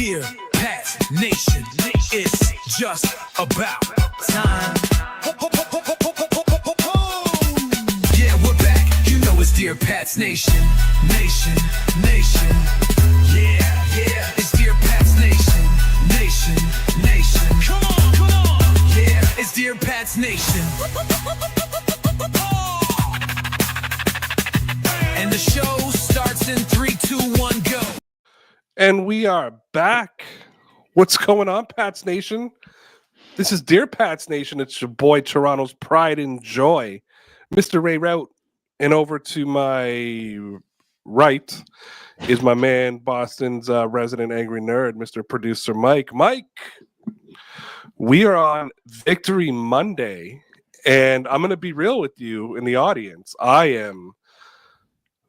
Dear Pats Nation, it's just about time. Yeah, we're back. You know it's Dear Pats Nation, nation, nation. Yeah, yeah. It's Dear Pats Nation, nation, nation. Come on. Yeah, it's Dear Pats Nation. And the show starts in 3, 2, 1, go. And we are back. What's going on, Pats Nation? This is Dear Pats Nation. It's your boy, Toronto's pride and joy, Mr. Ray Rout. And over to my right is my man, Boston's resident angry nerd, Mr. Producer Mike. Mike, we are on Victory Monday, and I'm going to be real with you in the audience. I am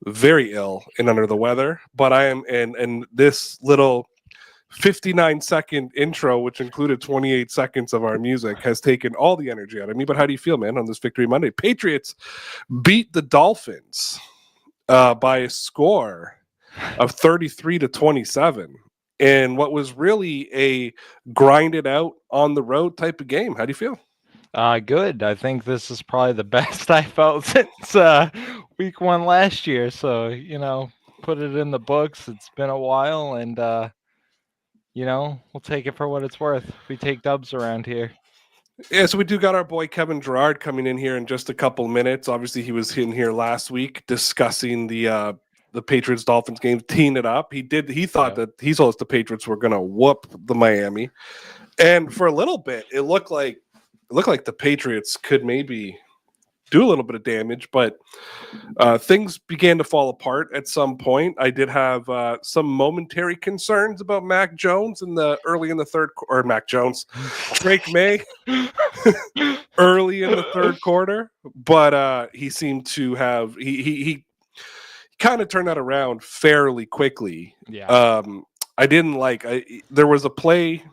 very ill and under the weather, but I am in this little 59-second intro, which included 28 seconds of our music, has taken all the energy out of me. But how do you feel, man, on this Victory Monday? Patriots beat the Dolphins by a score of 33-27 in what was really a grinded out on the road type of game. How do you feel? Good. I think this is probably the best I felt since week 1 last year. So, put it in the books. It's been a while, and, we'll take it for what it's worth. We take dubs around here. Yeah, so we do got our boy Kevin Gerard coming in here in just a couple minutes. Obviously, he was in here last week discussing the Patriots Dolphins game, teeing it up. He thought that he told us the Patriots were going to whoop the Miami, and for a little bit, it looked like the Patriots could maybe do a little bit of damage, but things began to fall apart at some point. I did have some momentary concerns about Mac Jones early in the third, or Mac Jones, Drake May early in the third quarter, but he seemed to have he kind of turned that around fairly quickly. Yeah. I didn't there was a play.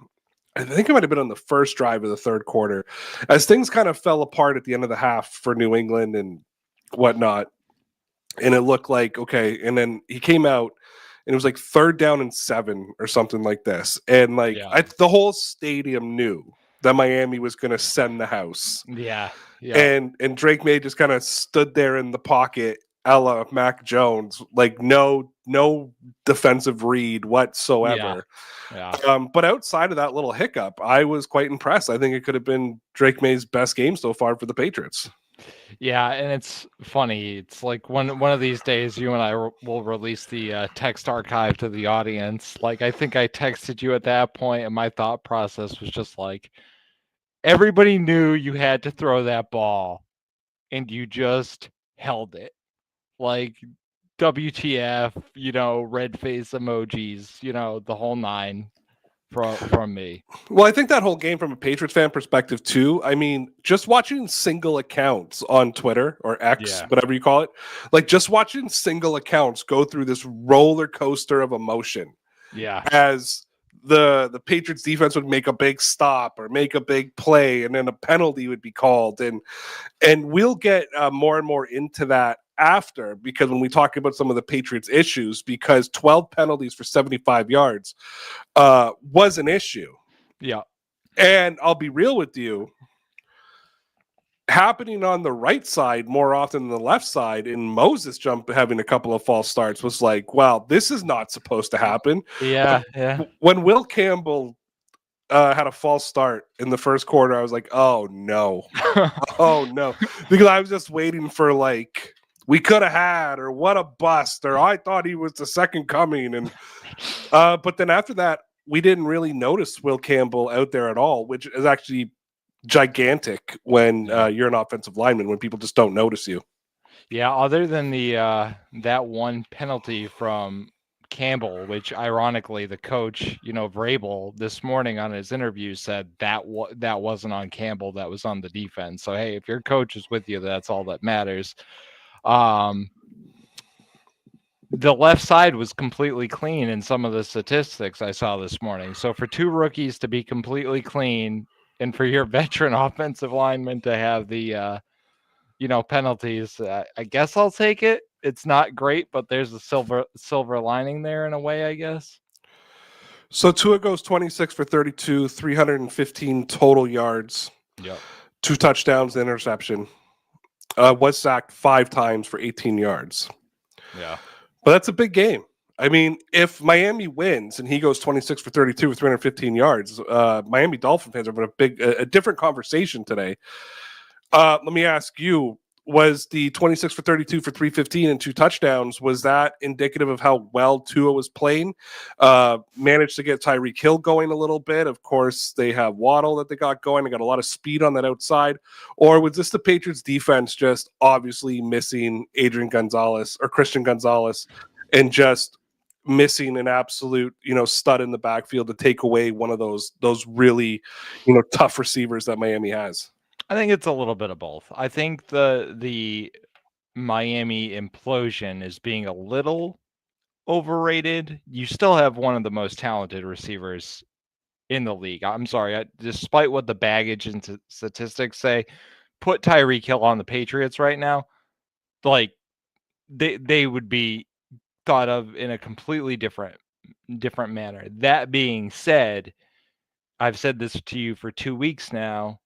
I think it might have been on the first drive of the third quarter, as things kind of fell apart at the end of the half for New England and whatnot. And it looked like, okay. And then he came out and it was like 3rd down and 7 or something like this. And the whole stadium knew that Miami was going to send the house. Yeah. And Drake May just kind of stood there in the pocket, a la Mac Jones, like no defensive read whatsoever. Yeah. But outside of that little hiccup, I was quite impressed. I think it could have been Drake May's best game so far for the Patriots. Yeah, and it's funny. It's like one of these days, you and I will release the text archive to the audience. Like, I think I texted you at that point, and my thought process was just like, everybody knew you had to throw that ball, and you just held it. Like, WTF, red face emojis, the whole 9 from me. Well, I think that whole game from a Patriots fan perspective too. I mean, just watching single accounts on Twitter or X, whatever you call it, like just watching single accounts go through this roller coaster of emotion. Yeah. As the Patriots defense would make a big stop or make a big play, and then a penalty would be called, and we'll get more and more into that after, because when we talk about some of the Patriots issues, because 12 penalties for 75 yards was an issue. Yeah. And I'll be real with you, happening on the right side more often than the left side, and Moses having a couple of false starts was like, wow, this is not supposed to happen. Yeah. When Will Campbell had a false start in the first quarter, I was like, oh no. Oh no. Because I was just waiting for we could have had, or what a bust, or I thought he was the second coming. And but then after that, we didn't really notice Will Campbell out there at all, which is actually gigantic when you're an offensive lineman, when people just don't notice you. Yeah, other than the that one penalty from Campbell, which ironically the coach, Vrabel, this morning on his interview said that wasn't on Campbell, that was on the defense. So hey, if your coach is with you, that's all that matters. The left side was completely clean in some of the statistics I saw this morning. So for 2 rookies to be completely clean, and for your veteran offensive lineman to have the penalties, I guess I'll take it. It's not great, but there's a silver lining there in a way, I guess. So Tua goes 26 for 32, 315 total yards, Yep. 2 touchdowns, interception. Was sacked 5 times for 18 yards. Yeah. But that's a big game. I mean, if Miami wins and he goes 26 for 32 with 315 yards, Miami Dolphin fans are having a different conversation today. Let me ask you, was the 26 for 32 for 315 and 2 touchdowns, was that indicative of how well Tua was playing? Managed to get Tyreek Hill going a little bit. Of course, they have Waddle that they got going. They got a lot of speed on that outside. Or was this the Patriots defense just obviously missing Adrian Gonzalez or Christian Gonzalez and just missing an absolute, stud in the backfield to take away one of those really, tough receivers that Miami has? I think it's a little bit of both. I think the Miami implosion is being a little overrated. You still have one of the most talented receivers in the league. I'm sorry, despite what the baggage and statistics say, put Tyreek Hill on the Patriots right now, like they would be thought of in a completely different manner. That being said, I've said this to you for 2 weeks now.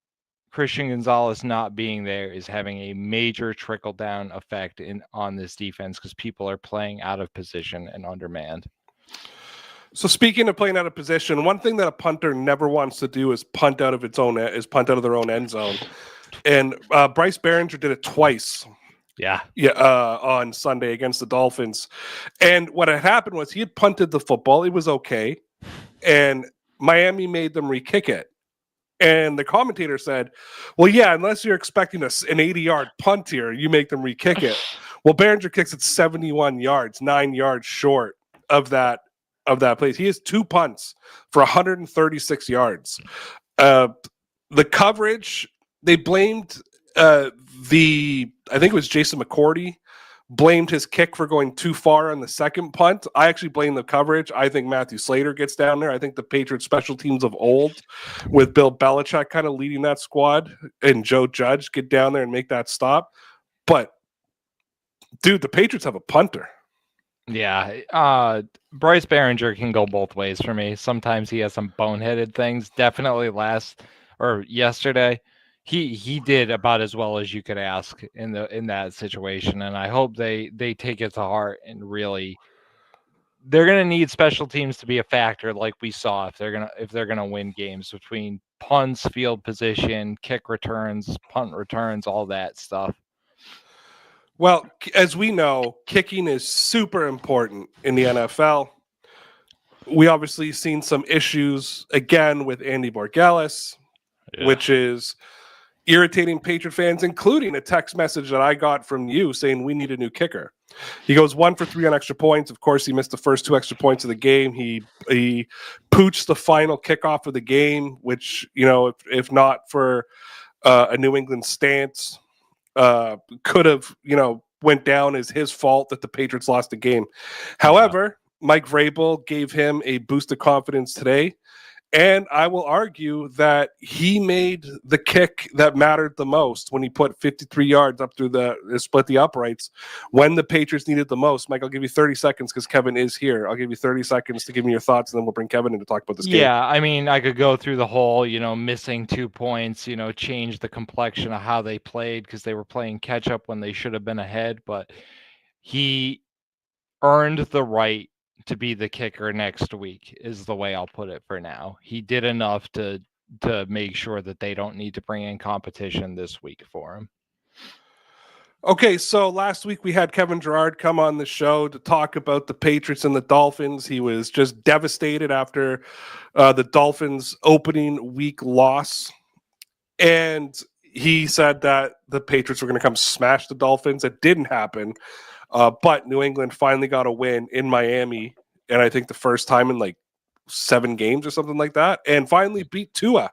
Christian Gonzalez not being there is having a major trickle down effect on this defense because people are playing out of position and undermanned. So speaking of playing out of position, one thing that a punter never wants to do is punt out of their own end zone. And Bryce Behringer did it twice. Yeah, on Sunday against the Dolphins. And what had happened was he had punted the football. It was okay. And Miami made them re-kick it. And the commentator said, well, yeah, unless you're expecting an 80-yard punt here, you make them re-kick it. Well, Behringer kicks it 71 yards, 9 yards short of that place. He has 2 punts for 136 yards. The coverage, they blamed I think it was Jason McCourty, blamed his kick for going too far on the second punt. I actually blame the coverage. I think Matthew Slater gets down there. I think the Patriots special teams of old with Bill Belichick kind of leading that squad and Joe Judge get down there and make that stop. But, dude, the Patriots have a punter. Yeah. Bryce Behringer can go both ways for me. Sometimes he has some boneheaded things. Definitely yesterday. He did about as well as you could ask in that situation, and I hope they take it to heart and really. They're gonna need special teams to be a factor, like we saw if they're gonna win games between punts, field position, kick returns, punt returns, all that stuff. Well, as we know, kicking is super important in the NFL. We obviously seen some issues again with Andy Borgelis, which is irritating Patriot fans, including a text message that I got from you saying we need a new kicker. He goes 1 for 3 on extra points. Of course, he missed the first 2 extra points of the game. He pooched the final kickoff of the game, which, if not for a New England stance, could have, went down as his fault that the Patriots lost the game. However, Mike Vrabel gave him a boost of confidence today. And I will argue that he made the kick that mattered the most when he put 53 yards up through split the uprights when the Patriots needed the most. Mike, I'll give you 30 seconds because Kevin is here. I'll give you 30 seconds to give me your thoughts, and then we'll bring Kevin in to talk about this game. Yeah, I mean, I could go through the whole, missing 2 points, change the complexion of how they played because they were playing catch up when they should have been ahead. But he earned the right to be the kicker next week is the way I'll put it for now. He did enough to make sure that they don't need to bring in competition this week for him. Okay, so last week we had Kevin Gerard come on the show to talk about the Patriots and the Dolphins. He was just devastated after the Dolphins' opening week loss. And he said that the Patriots were going to come smash the Dolphins. It didn't happen. But New England finally got a win in Miami, and I think the first time in like 7 games or something like that, and finally beat Tua,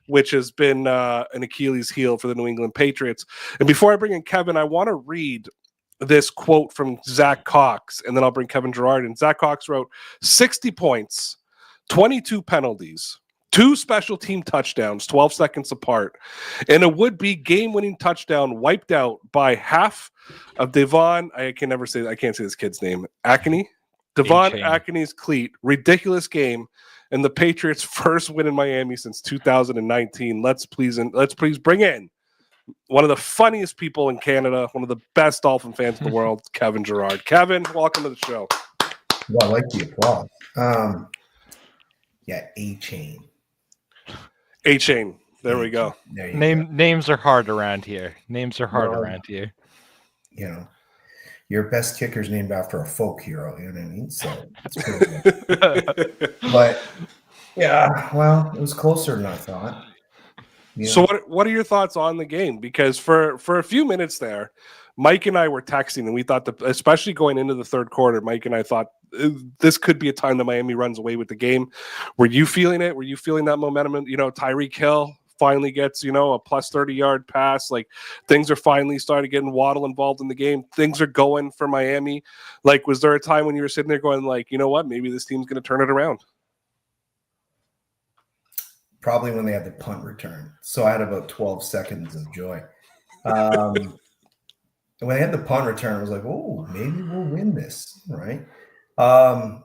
which has been an Achilles heel for the New England Patriots. And before I bring in Kevin, I want to read this quote from Zach Cox, and then I'll bring Kevin Gerard. And Zach Cox wrote, 60 points, 22 penalties, 2 special team touchdowns, 12 seconds apart, and a would-be game-winning touchdown wiped out by half of Devon. I can't say this kid's name. Akini. Devon A-chain. Akinyi's cleat, ridiculous game, and the Patriots' first win in Miami since 2019. Let's please bring in one of the funniest people in Canada, one of the best Dolphin fans in the world, Kevin Gerard. Kevin, welcome to the show. Well, I like the applause. Yeah, A-chain. A-chain. There we go. There you go. Names are hard around here. Well, around here. You know, your best kicker's named after a folk hero. You know what I mean? So it's pretty good. But yeah, well, it was closer than I thought. You know? So what are your thoughts on the game? Because for a few minutes there, Mike and I were texting, and we thought that, especially going into the third quarter, Mike and I thought this could be a time that Miami runs away with the game. Were you feeling it? Were you feeling that momentum? You know, Tyreek Hill finally gets, you know, a plus 30-yard pass. Like, things are finally starting getting Waddle involved in the game. Things are going for Miami. Like, was there a time when you were sitting there going, like, you know what, maybe this team's going to turn it around? Probably when they had the punt return. So I had about 12 seconds of joy. When they had the punt return, I was like, oh, maybe we'll win this, right?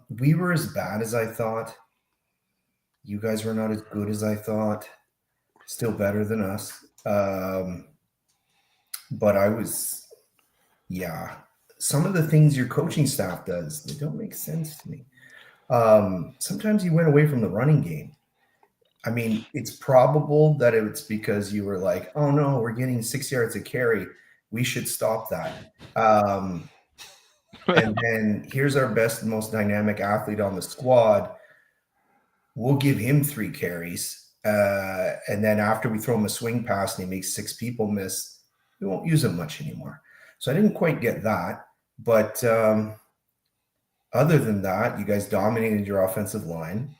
We were as bad as I thought. You guys were not as good as I thought. Still better than us. But I was, yeah. Some of the things your coaching staff does, they don't make sense to me. Sometimes you went away from the running game. I mean, it's probable that it's because you were like, oh, no, we're getting 6 yards a carry. We should stop that. And then here's our best and most dynamic athlete on the squad. We'll give him 3 carries. And then after we throw him a swing pass and he makes 6 people miss, we won't use him much anymore. So I didn't quite get that. But other than that, you guys dominated your offensive line.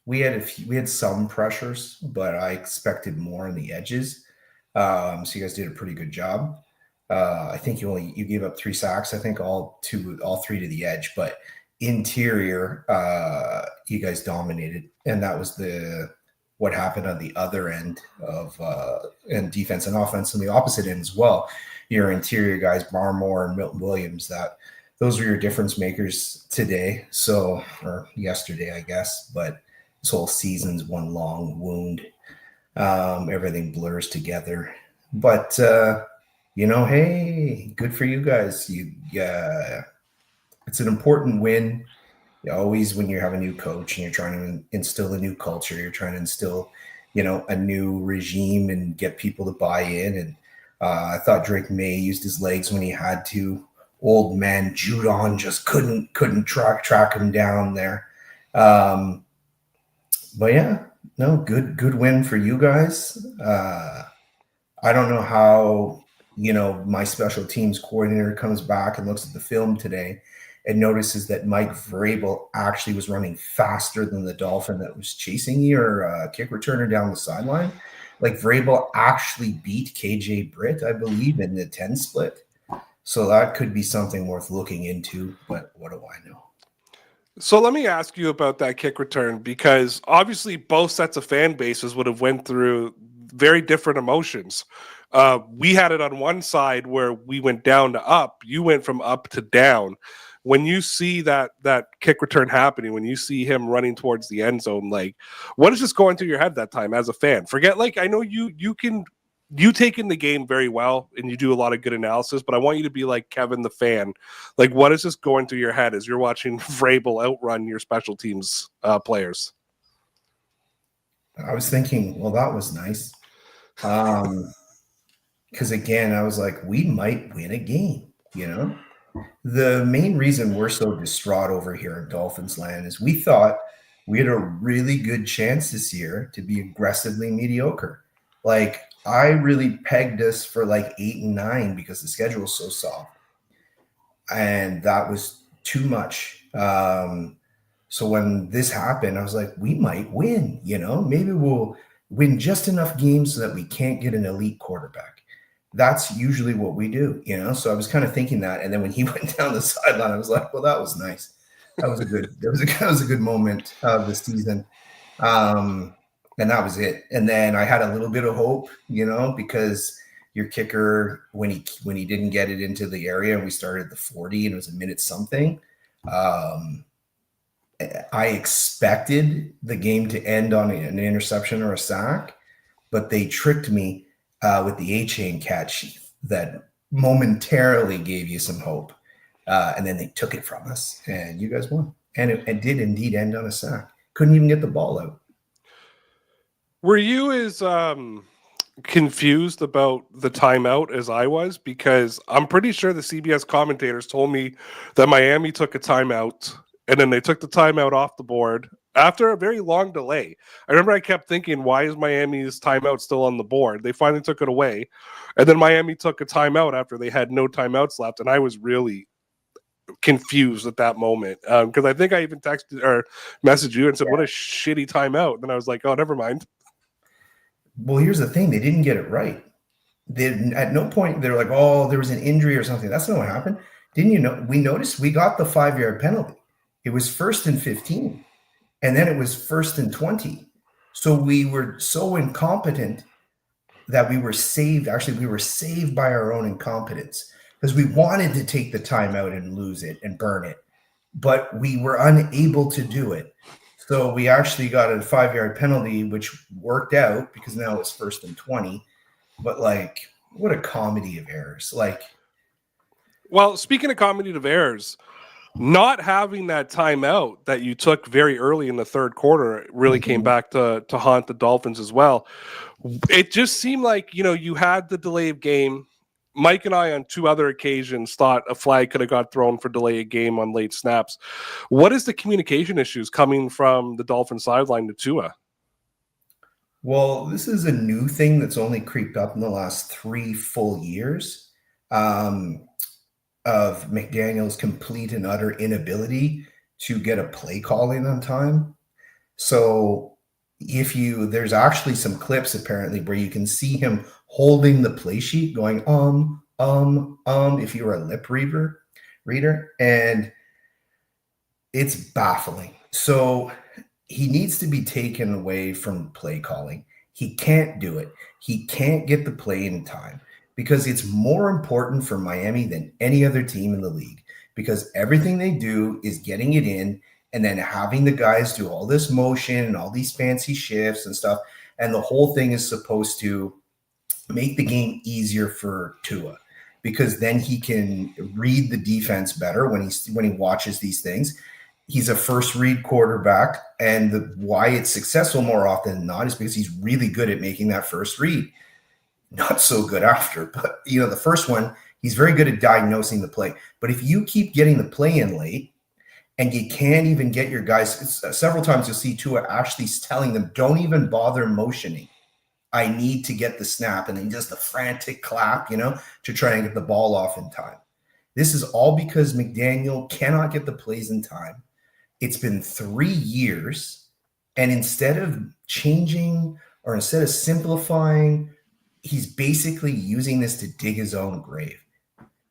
We had some pressures, but I expected more on the edges. So you guys did a pretty good job. I think you gave up 3 sacks. I think all 3 to the edge, but interior, you guys dominated, and that was what happened on the other end of and defense and offense, and the opposite end as well. Your interior guys, Barmore and Milton Williams, those were your difference makers today. So, or yesterday, I guess, but this whole season's one long wound. Everything blurs together, but hey, good for you guys. It's an important win. Always, when you have a new coach and you're trying to instill a new culture, you're trying to instill, a new regime and get people to buy in. And I thought Drake May used his legs when he had to. Old man Judon just couldn't track him down there. But yeah. No, good win for you guys. I don't know how, my special teams coordinator comes back and looks at the film today and notices that Mike Vrabel actually was running faster than the Dolphin that was chasing your kick returner down the sideline. Like, Vrabel actually beat KJ Britt, I believe, in the 10 split. So that could be something worth looking into, but what do I know? So let me ask you about that kick return, because obviously both sets of fan bases would have went through very different emotions. We had it on one side where we went down to up. You went from up to down. When you see that kick return happening, when you see him running towards the end zone, like, what is just going through your head that time as a fan? Forget, like, I know you take in the game very well and you do a lot of good analysis, but I want you to be like Kevin, the fan. Like, what is just going through your head as you're watching Vrabel outrun your special teams players? I was thinking, well, that was nice. Because again, I was like, we might win a game, The main reason we're so distraught over here in Dolphins land is we thought we had a really good chance this year to be aggressively mediocre. Like, I really pegged us for like 8 and 9 because the schedule is so soft. And that was too much. So when this happened, I was like, we might win, maybe we'll win just enough games so that we can't get an elite quarterback. That's usually what we do, So I was kind of thinking that. And then when he went down the sideline, I was like, well, that was nice. That was a good moment of the season. And that was it. And then I had a little bit of hope, because your kicker, when he didn't get it into the area and we started the 40 and it was a minute something, I expected the game to end on an interception or a sack, but they tricked me with the A-chain catch that momentarily gave you some hope. And then they took it from us, and you guys won. And it did indeed end on a sack. Couldn't even get the ball out. Were you as confused about the timeout as I was? Because I'm pretty sure the CBS commentators told me that Miami took a timeout, and then they took the timeout off the board after a very long delay. I remember I kept thinking, why is Miami's timeout still on the board? They finally took it away, and then Miami took a timeout after they had no timeouts left, and I was really confused at that moment because I think I even texted or messaged you and said, what a shitty timeout. And then I was like, oh, never mind. Well, here's the thing. They didn't get it right. At no point they're like, oh, there was an injury or something. That's not what happened. Didn't you know? We noticed we got the 5-yard penalty. It was 1st and 15, and then it was 1st and 20. So we were so incompetent that we were saved. Actually, we were saved by our own incompetence because we wanted to take the timeout and lose it and burn it, but we were unable to do it. So we actually got a 5-yard penalty, which worked out because now it's 1st and 20. But like, what a comedy of errors! Like, well, speaking of comedy of errors, not having that timeout that you took very early in the third quarter really came back to haunt the Dolphins as well. It just seemed like, you had the delay of game. Mike and I on 2 other occasions thought a flag could have got thrown for delay of game on late snaps. What is the communication issues coming from the Dolphins sideline to Tua? well, this is a new thing that's only creeped up in the last 3 full years of McDaniel's complete and utter inability to get a play call in on time. So there's actually some clips apparently where you can see him holding the play sheet going, if you were a lip reader, and it's baffling. So he needs to be taken away from play calling. He can't do it. He can't get the play in time because it's more important for Miami than any other team in the league because everything they do is getting it in and then having the guys do all this motion and all these fancy shifts and stuff. And the whole thing is supposed to make the game easier for Tua because then he can read the defense better when he watches these things. He's a first read quarterback, and why it's successful more often than not is because he's really good at making that first read. Not so good after, but the first one, he's very good at diagnosing the play. But if you keep getting the play in late and you can't even get your guys, several times you'll see Tua actually telling them, don't even bother motioning. I need to get the snap. And then just a frantic clap, to try and get the ball off in time. This is all because McDaniel cannot get the plays in time. It's been 3 years, and instead of changing or instead of simplifying, he's basically using this to dig his own grave.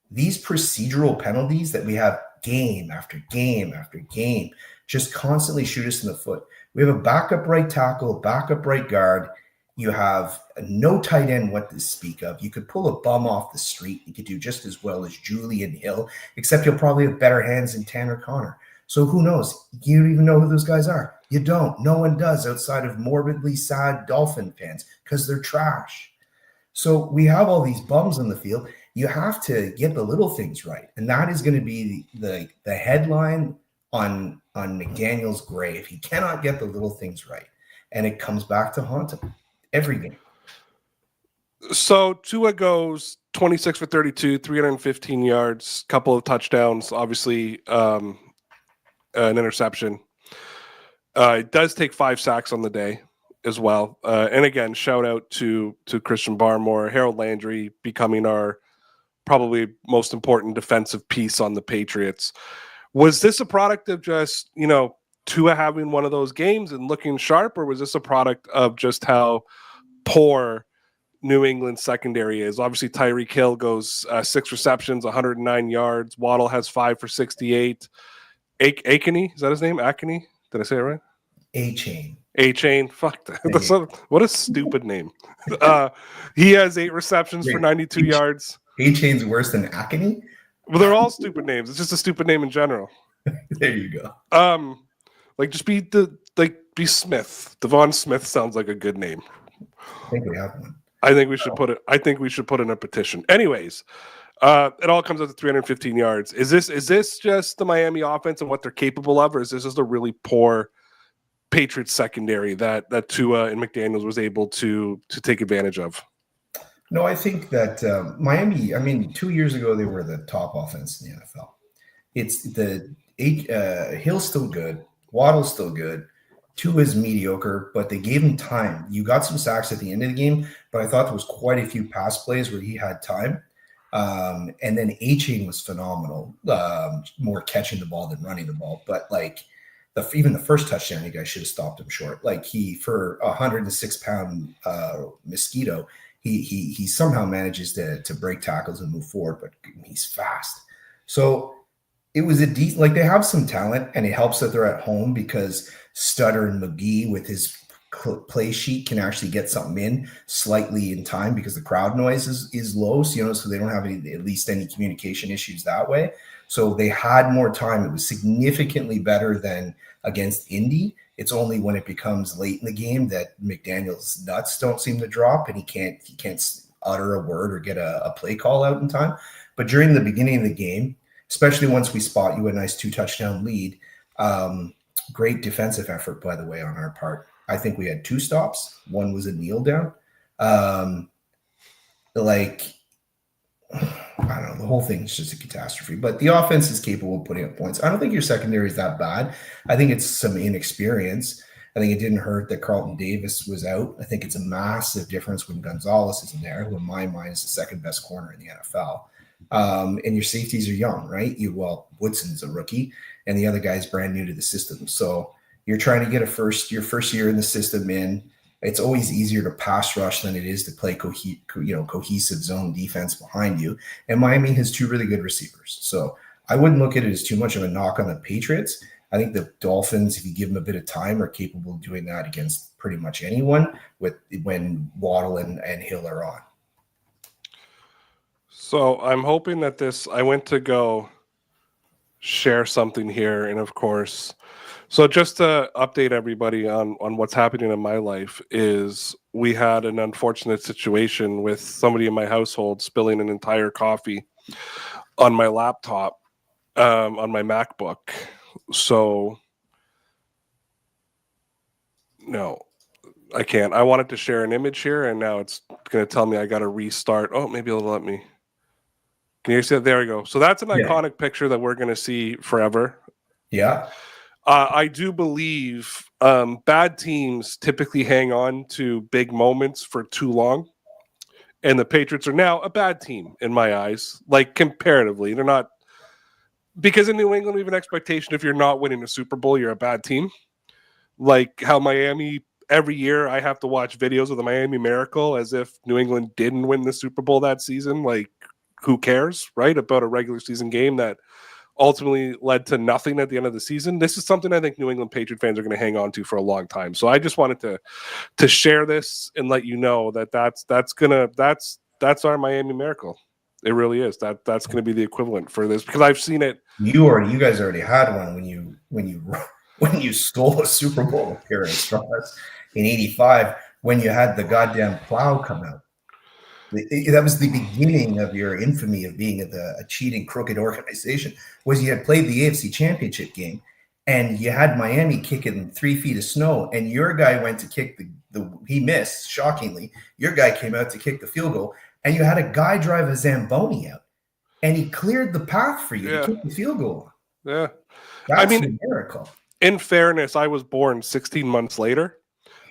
These procedural penalties that we have game after game after game just constantly shoot us in the foot. We have a backup right tackle, backup right guard. You have no tight end what to speak of. You could pull a bum off the street. You could do just as well as Julian Hill, except you'll probably have better hands than Tanner Connor. So who knows? You don't even know who those guys are. You don't. No one does outside of morbidly sad Dolphin fans because they're trash. So we have all these bums on the field. You have to get the little things right. And that is going to be the headline on McDaniel's grave. He cannot get the little things right. And it comes back to haunt him every game. So Tua goes 26 for 32, 315 yards, couple of touchdowns, obviously an interception. It does take 5 sacks on the day as well. And again, shout out to Christian Barmore, Harold Landry becoming our probably most important defensive piece on the Patriots. Was this a product of just, Tua having one of those games and looking sharp, or was this a product of just how poor New England secondary is? Obviously, Tyreek Hill goes 6 receptions, 109 yards. Waddle has 5 for 68. Akeney, is that his name? Akeney? Did I say it right? A-Chain. Fuck that. What a stupid name. He has 8 receptions for 92 yards. A-Chain's worse than Akeney? Well, they're all stupid names. It's just a stupid name in general. There you go. Like just be be Smith. Devon Smith sounds like a good name. I think we have one. I think we should put it. I think we should put in a petition. Anyways, it all comes out to 315 yards. Is this just the Miami offense and what they're capable of, or is this just a really poor Patriots secondary that Tua and McDaniels was able to take advantage of? No, I think that Miami. I mean, 2 years ago they were the top offense in the NFL. It's the Hill's still good, Waddle's still good. Tua is mediocre, but they gave him time. You got some sacks at the end of the game, but I thought there was quite a few pass plays where he had time. And then A-Chain was phenomenal, more catching the ball than running the ball. But like even the first touchdown, you guys should have stopped him short. Like for a 106-pound mosquito, he somehow manages to break tackles and move forward, but he's fast. So it was like they have some talent, and it helps that they're at home because Stutter and McGee with his play sheet can actually get something in slightly in time because the crowd noise is low, so they don't have at least any communication issues that way. So they had more time. It was significantly better than against Indy. It's only when it becomes late in the game that McDaniel's nuts don't seem to drop, and he can't utter a word or get a play call out in time. But during the beginning of the game, especially once we spot you a nice 2-touchdown lead, great defensive effort, by the way, on our part. I think we had 2 stops. One was a kneel down. I don't know. The whole thing is just a catastrophe. But the offense is capable of putting up points. I don't think your secondary is that bad. I think it's some inexperience. I think it didn't hurt that Carlton Davis was out. I think it's a massive difference when Gonzalez isn't there, who in my mind is the second best corner in the NFL. And your safeties are young, right? Woodson's a rookie, and the other guy's brand new to the system. So you're trying to get your first year in the system in. It's always easier to pass rush than it is to play cohesive zone defense behind you. And Miami has 2 really good receivers. So I wouldn't look at it as too much of a knock on the Patriots. I think the Dolphins, if you give them a bit of time, are capable of doing that against pretty much anyone when Waddle and Hill are on. So I'm hoping that I went to go share something here, and of course, so just to update everybody on what's happening in my life is we had an unfortunate situation with somebody in my household spilling an entire coffee on my laptop, on my MacBook. So no, I can't. I wanted to share an image here, and now it's going to tell me I got to restart. Oh, maybe it'll let me. Can you see it? There we go. So that's an iconic picture that we're going to see forever. Yeah. I do believe bad teams typically hang on to big moments for too long. And the Patriots are now a bad team in my eyes. Like comparatively, they're not, because in New England we have an expectation if you're not winning a Super Bowl, you're a bad team. Like how Miami, every year I have to watch videos of the Miami Miracle as if New England didn't win the Super Bowl that season. Like, who cares, right? About a regular season game that ultimately led to nothing at the end of the season. This is something I think New England Patriot fans are going to hang on to for a long time. So I just wanted to share this and let you know that that's our Miami Miracle. It really is. That's going to be the equivalent for this, because I've seen it. You guys already had one when you stole a Super Bowl appearance from us in '85 when you had the goddamn plow come out. That was the beginning of your infamy of being a cheating, crooked organization. Was you had played the AFC Championship game, and you had Miami kicking 3 feet of snow, and your guy went to kick he missed, shockingly. Your guy came out to kick the field goal, and you had a guy drive a Zamboni out, and he cleared the path for you to kick the field goal. Yeah, that's a miracle. In fairness, I was born 16 months later,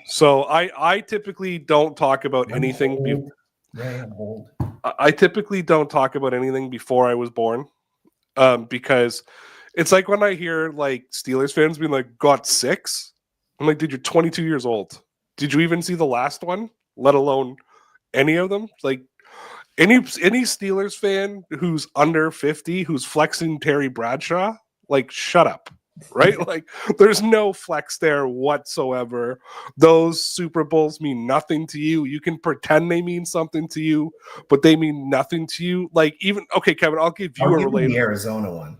so I typically don't talk about anything. I'm old. I typically don't talk about anything before I was born, because it's like when I hear like Steelers fans being like, "Got 6." I'm like, "Dude, you're 22 years old. Did you even see the last one? Let alone any of them?" Like any Steelers fan who's under 50 who's flexing Terry Bradshaw, like, shut up. Right? Like, there's no flex there whatsoever. Those Super Bowls mean nothing to you. You can pretend they mean something to you, but they mean nothing to you. Like, even, okay, Kevin, I'll give you the Arizona one.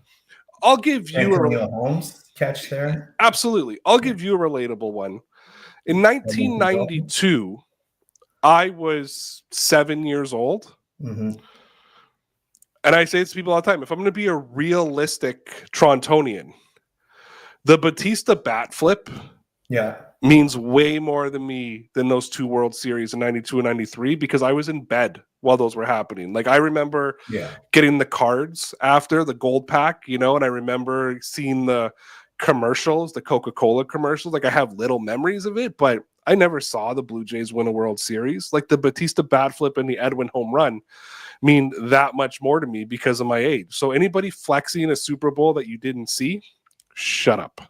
I'll give you Antonio Holmes catch there. absolutely. I'll give you a relatable one. In 1992, I was 7 years old. Mm-hmm. And I say this to people all the time. If I'm going to be a realistic Torontonian, the Batista bat flip Yeah. means way more to me than those two World Series in 92 and 93 because I was in bed while those were happening. Like I remember getting the cards after the gold pack, and I remember seeing the commercials, the Coca-Cola commercials. Like I have little memories of it, but I never saw the Blue Jays win a World Series. Like the Batista bat flip and the Edwin home run mean that much more to me because of my age. So anybody flexing a Super Bowl that you didn't see, shut up.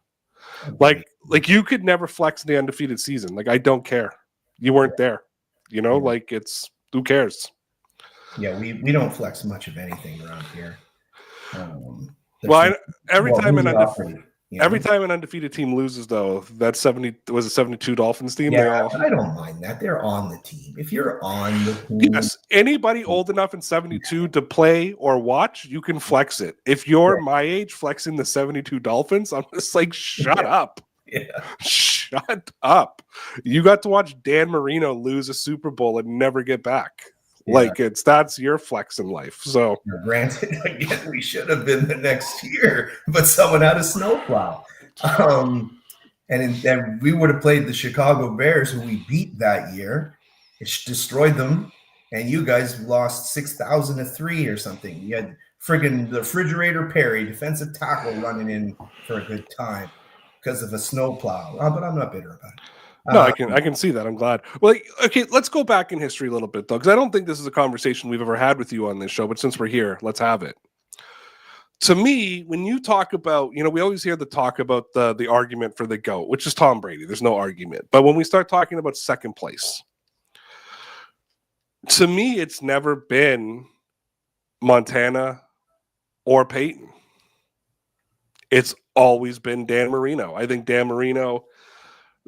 Like you could never flex the undefeated season. Like I don't care. You weren't there. Like it's who cares? Yeah, we don't flex much of anything around here. Every time an undefeated team loses, though, that 72 Dolphins team. Yeah, I don't mind that. They're on the team. If you're on the team, yes, anybody old enough in 72 to play or watch, you can flex it. If you're my age, flexing the 72 Dolphins, I'm just like, shut up. Yeah. Shut up. You got to watch Dan Marino lose a Super Bowl and never get back. Like that's your flex in life. So granted, again, we should have been the next year, but someone had a snowplow. And we would have played the Chicago Bears, who we beat that year. It destroyed them, and you guys lost 6,000-3 or something. You had friggin' the refrigerator Perry, defensive tackle, running in for a good time because of a snowplow. But I'm not bitter about it. No, I can see that. I'm glad. Well, okay, let's go back in history a little bit, though, because I don't think this is a conversation we've ever had with you on this show. But since we're here, let's have it. To me, when you talk about, we always hear the talk about the argument for the GOAT, which is Tom Brady. There's no argument. But when we start talking about second place, to me, it's never been Montana or Peyton. It's always been Dan Marino. I think Dan Marino,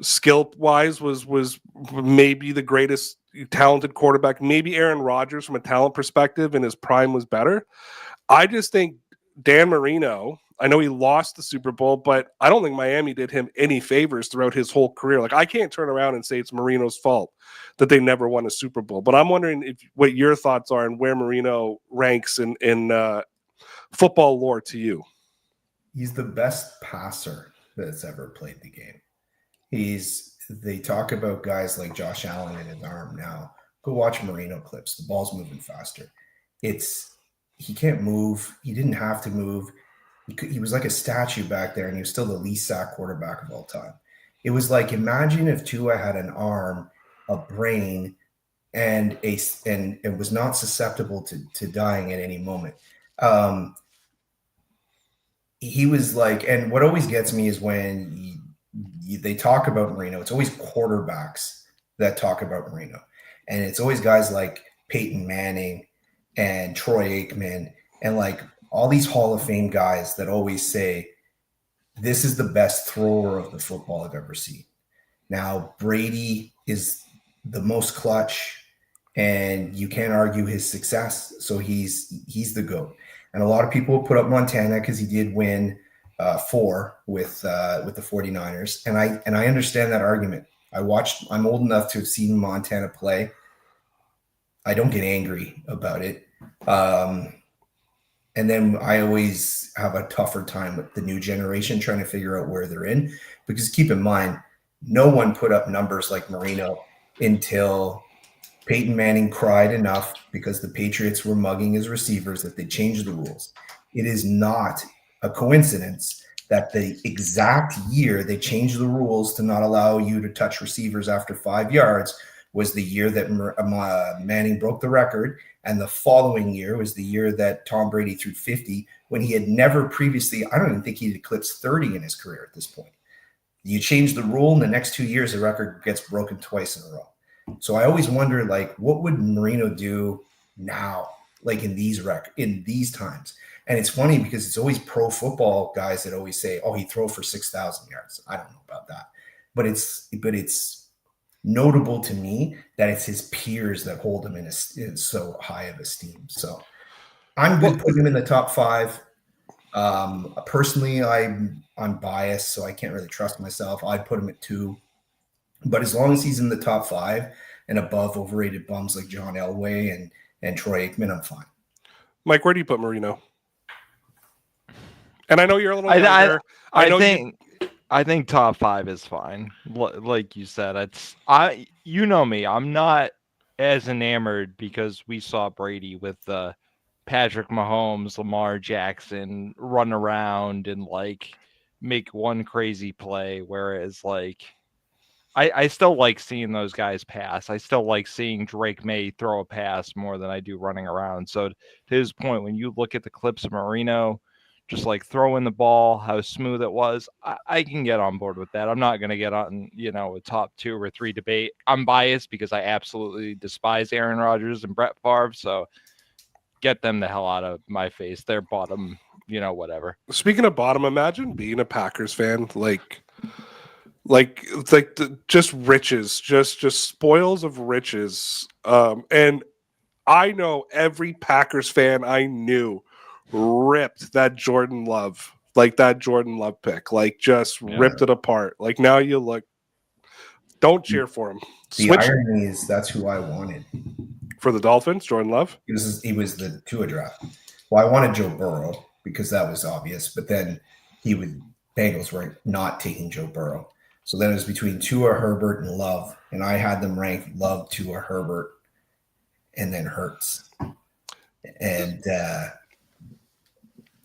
skill-wise, was maybe the greatest talented quarterback. Maybe Aaron Rodgers, from a talent perspective, in his prime was better. I just think Dan Marino, I know he lost the Super Bowl, but I don't think Miami did him any favors throughout his whole career. Like I can't turn around and say it's Marino's fault that they never won a Super Bowl. But I'm wondering what your thoughts are and where Marino ranks in football lore to you. He's the best passer that's ever played the game. They talk about guys like Josh Allen in his arm now. Go watch Marino clips. The ball's moving faster. He can't move. He didn't have to move. He was like a statue back there, and he was still the least sack quarterback of all time. It was like, imagine if Tua had an arm, a brain, and it was not susceptible to dying at any moment. He was like, and what always gets me is when they talk about Marino, it's always quarterbacks that talk about Marino. And it's always guys like Peyton Manning and Troy Aikman and like all these Hall of Fame guys that always say, this is the best thrower of the football I've ever seen. Now, Brady is the most clutch, and you can't argue his success. So he's the GOAT. And a lot of people put up Montana because he did win 4 with the 49ers. And I understand that argument. I'm old enough to have seen Montana play. I don't get angry about it. And then I always have a tougher time with the new generation trying to figure out where they're in, because keep in mind, no one put up numbers like Marino until Peyton Manning cried enough because the Patriots were mugging his receivers that they changed the rules. It is not a coincidence that the exact year they changed the rules to not allow you to touch receivers after 5 yards was the year that Manning broke the record. And the following year was the year that Tom Brady threw 50 when he had never previously, I don't even think he'd eclipsed 30 in his career at this point. You change the rule, and the next 2 years, the record gets broken twice in a row. So I always wonder, like, what would Marino do now, like in these times? And it's funny because it's always pro football guys that always say, oh, he'd throw for 6,000 yards. I don't know about that. But it's notable to me that it's his peers that hold him in so high of esteem. So I'm good putting him in the top 5. Personally, I'm biased, so I can't really trust myself. I'd put him at 2. But as long as he's in the top 5 and above overrated bums like John Elway and Troy Aikman, I'm fine. Mike, where do you put Marino? And I know you're a little I younger. I think top 5 is fine. Like you said, you know me. I'm not as enamored because we saw Brady with Patrick Mahomes, Lamar Jackson run around and like make one crazy play, whereas like I still like seeing those guys pass. I still like seeing Drake May throw a pass more than I do running around. So to his point, when you look at the clips of Marino, just like throwing the ball, how smooth it was, I can get on board with that. I'm not going to get on, a top 2 or 3 debate. I'm biased because I absolutely despise Aaron Rodgers and Brett Favre. So get them the hell out of my face. They're bottom, whatever. Speaking of bottom, imagine being a Packers fan, just riches, just spoils of riches. And I know every Packers fan I knew ripped that Jordan Love pick, ripped it apart. Like now you look, don't cheer for him. The irony is that's who I wanted for the Dolphins, Jordan Love. He was the Tua draft. Well, I wanted Joe Burrow because that was obvious, but then Bengals were not taking Joe Burrow. So then it was between Tua, Herbert, and Love, and I had them ranked Love, Tua, Herbert, and then Hurts. And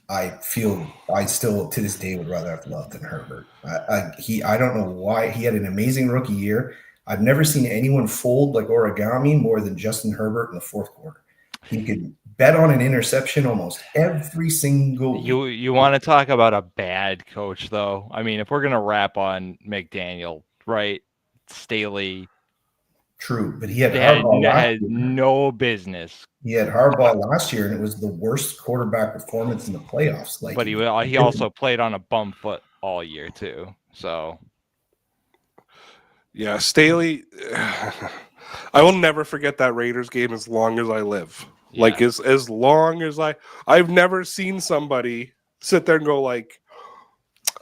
I still to this day would rather have Love than Herbert. I don't know why. He had an amazing rookie year. I've never seen anyone fold like origami more than Justin Herbert in the fourth quarter. He could bet on an interception almost every single. You want to talk about a bad coach, though? I mean, if we're gonna wrap on McDaniel, right? Staley. True, but he had Harbaugh had no business. He had Harbaugh last year, and it was the worst quarterback performance in the playoffs. But he also played on a bum foot all year too. So yeah, Staley. I will never forget that Raiders game as long as I live. Yeah. Like as long as I've never seen somebody sit there and go like,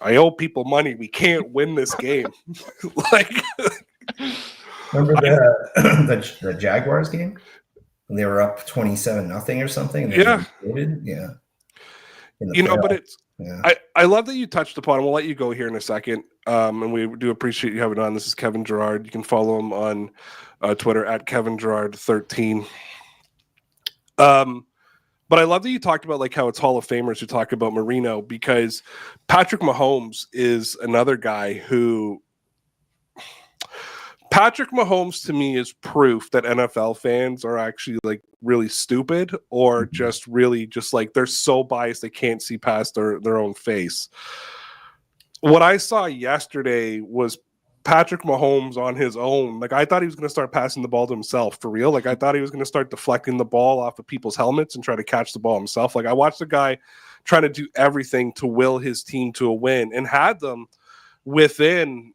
I owe people money. We can't win this game. Remember the Jaguars game? When they were up 27-0 or something? Yeah. Yeah. But it's I love that you touched upon, and we'll let you go here in a second. And we do appreciate you having on. This is Kevin Gerard. You can follow him on Twitter at Kevin Gerard 13. But I love that you talked about like how it's Hall of Famers who talk about Marino, because Patrick Mahomes is another guy who Patrick Mahomes to me is proof that NFL fans are actually like really stupid or just really just like they're so biased they can't see past their own face. What I saw yesterday was Patrick Mahomes on his own. Like I thought he was going to start passing the ball to himself for real. Like I thought he was going to start deflecting the ball off of people's helmets and try to catch the ball himself. Like I watched the guy trying to do everything to will his team to a win and had them within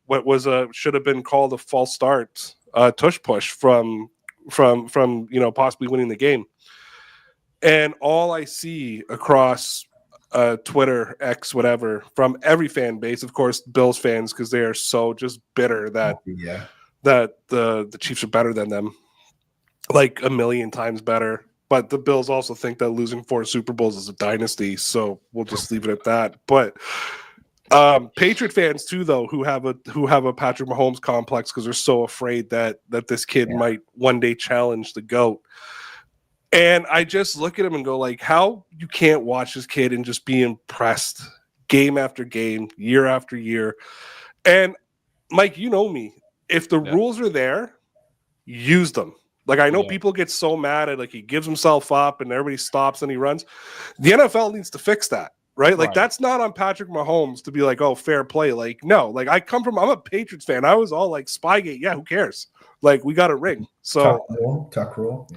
what was should have been called a false start, tush push from possibly winning the game. And all I see across Twitter, X, whatever, from every fan base, of course, Bills fans, because they are so just bitter that the Chiefs are better than them, like a million times better. But the Bills also think that losing 4 Super Bowls is a dynasty, so we'll just leave it at that. But Patriot fans too, though, who have a Patrick Mahomes complex because they're so afraid that this kid might one day challenge the GOAT. And I just look at him and go like, how you can't watch this kid and just be impressed game after game, year after year. And Mike, you know me. If the rules are there, use them. Like I know people get so mad at like he gives himself up and everybody stops and he runs. The NFL needs to fix that. Right? Like that's not on Patrick Mahomes to be like, oh, fair play. Like, no, like I'm a Patriots fan. I was all like Spygate. Yeah, who cares? Like we got a ring. So tuck rule.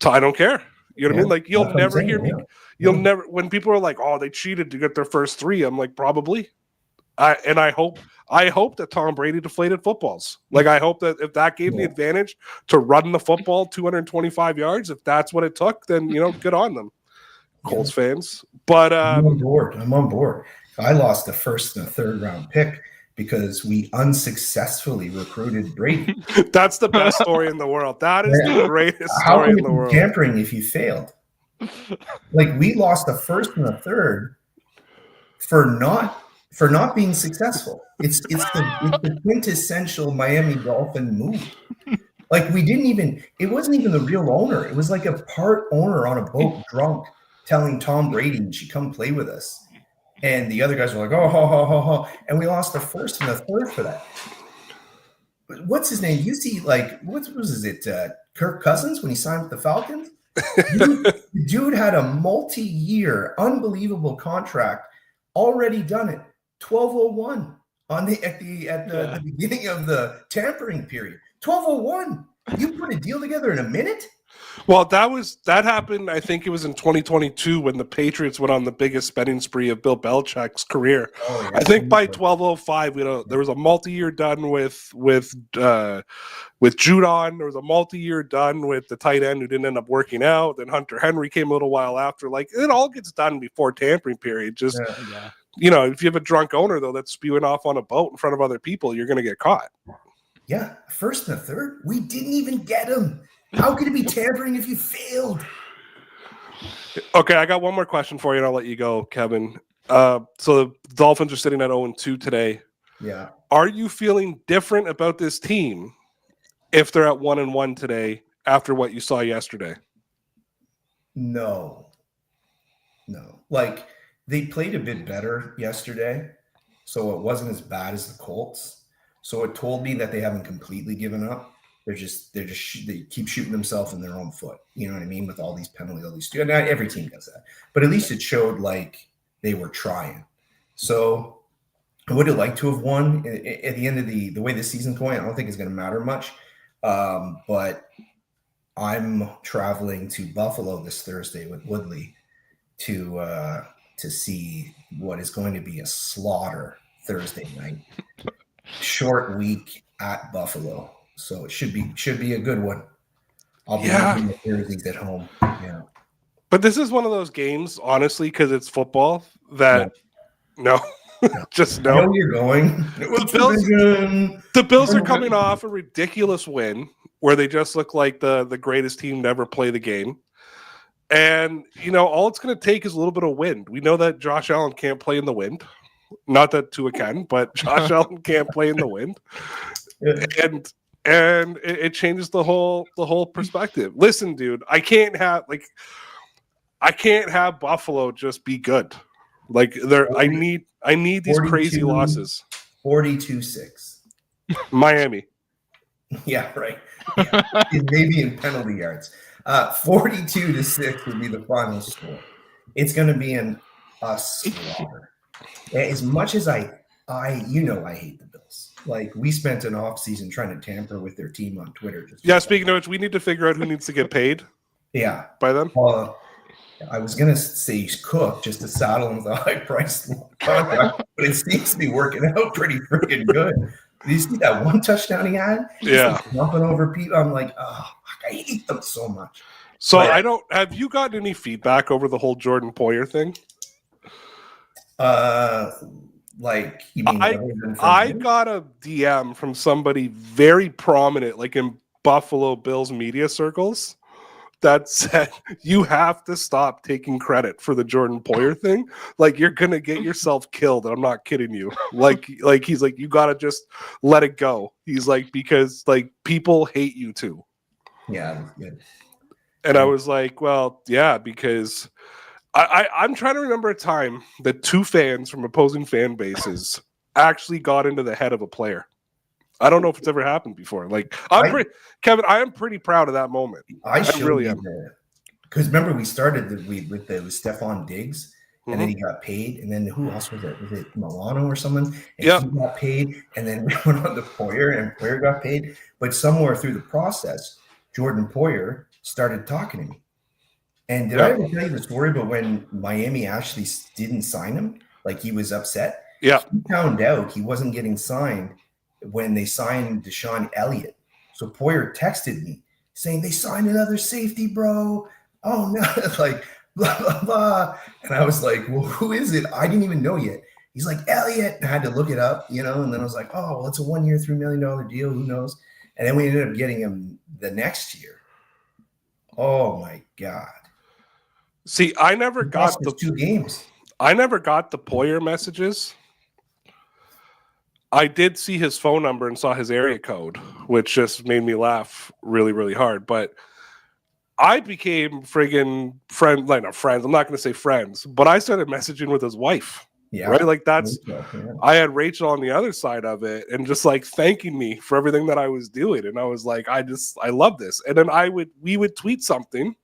I don't care. You know what I mean? Like you'll never hear me. You'll never, when people are like, oh, they cheated to get their first 3. I'm like, probably. I hope that Tom Brady deflated footballs. Like I hope that if that gave the advantage to run the football 225 yards, if that's what it took, then good on them. Colts fans. But I'm on board. I lost the first and the third round pick because we unsuccessfully recruited Brady. that's the best story in the world. That is the greatest How story can in it the be world. tampering if you failed? Like we lost the first and the third for not being successful. It's the quintessential Miami Dolphin move. Like it wasn't even the real owner. It was like a part owner on a boat drunk telling Tom Brady you should come play with us. And the other guys were like, oh, ho, ho, ho, ho. And we lost the first and the third for that. What's his name? You see, like, what was it? Kirk Cousins when he signed with the Falcons? Dude had a multi-year, unbelievable contract, already done it. 1201 at the beginning of the tampering period. 1201. You put a deal together in a minute? Well, that happened. I think it was in 2022 when the Patriots went on the biggest spending spree of Bill Belichick's career. Oh, yeah. I think by 1205, there was a multi-year done with Judon. There was a multi-year done with the tight end who didn't end up working out. Then Hunter Henry came a little while after. Like it all gets done before tampering period. Just if you have a drunk owner though that's spewing off on a boat in front of other people, you're going to get caught. Yeah, first and the third, we didn't even get him. How could it be tampering if you failed? Okay, I got one more question for you, and I'll let you go, Kevin. So the Dolphins are sitting at 0-2 today. Yeah. Are you feeling different about this team if they're at 1-1 today after what you saw yesterday? No. Like they played a bit better yesterday, so it wasn't as bad as the Colts. So it told me that they haven't completely given up. They keep shooting themselves in their own foot. You know what I mean? With all these penalties, all these. Not every team does that, but at least it showed like they were trying. So I would have liked to have won at the end of the way the season's going. I don't think it's going to matter much, but I'm traveling to Buffalo this Thursday with Woodley to see what is going to be a slaughter Thursday night. Short week at Buffalo. So it should be a good one. I'll be leaving the jerseys at home. Yeah. But this is one of those games, honestly, because it's football that just no. I know you're going. The Bills are coming off a ridiculous win where they just look like the greatest team to ever play the game. And, all it's going to take is a little bit of wind. We know that Josh Allen can't play in the wind. Not that Tua can, but Josh Allen can't play in the wind. And it changes the whole perspective. Listen, dude, I can't have Buffalo just be good. Like I need these crazy losses. 42-6. Miami. Yeah, right. Yeah. Maybe in penalty yards. 42-6 would be the final score. It's going to be a slaughter. As much as I hate the Bills. Like we spent an off season trying to tamper with their team on Twitter. Speaking of which, we need to figure out who needs to get paid. Yeah, by them. I was gonna say Cook just to saddle him with a high price contract, but it seems to be working out pretty freaking good. Did you see that one touchdown he had? He's jumping over people. I'm like, I hate them so much. So have you gotten any feedback over the whole Jordan Poyer thing? Like you mean I got a DM from somebody very prominent, like in Buffalo Bills media circles, that said you have to stop taking credit for the Jordan Poyer thing. Like you're gonna get yourself killed, and I'm not kidding you. Like he's like, you gotta just let it go. He's like, because like people hate you too. Yeah, good. And I was like, well, yeah, because I'm trying to remember a time that two fans from opposing fan bases actually got into the head of a player. I don't know if it's ever happened before. Like, Kevin, I am pretty proud of that moment. I really am. Because remember, we started with Stephon Diggs, and then he got paid. And then who else was it? Was it Milano or someone? And he got paid. And then we went on to Poyer, and Poyer got paid. But somewhere through the process, Jordan Poyer started talking to me. And did I ever tell you the story about when Miami actually didn't sign him? Like he was upset. Yeah. He found out he wasn't getting signed when they signed Deshaun Elliott. So Poyer texted me saying they signed another safety, bro. Oh no. Like blah, blah, blah. And I was like, well, who is it? I didn't even know yet. He's like, Elliot. I had to look it up, and then I was like, oh, well, it's a 1 year, $3 million deal. Who knows? And then we ended up getting him the next year. Oh my God. See, I never He got lost the his 2 games. I never got the Poyer messages. I did see his phone number and saw his area code, which just made me laugh really, really hard. But I became friggin' not friends. I'm not going to say friends, but I started messaging with his wife. Yeah. Right? Like that's, Yeah. I had Rachel on the other side of it and just like thanking me for everything that I was doing. And I was like, I love this. And then we would tweet something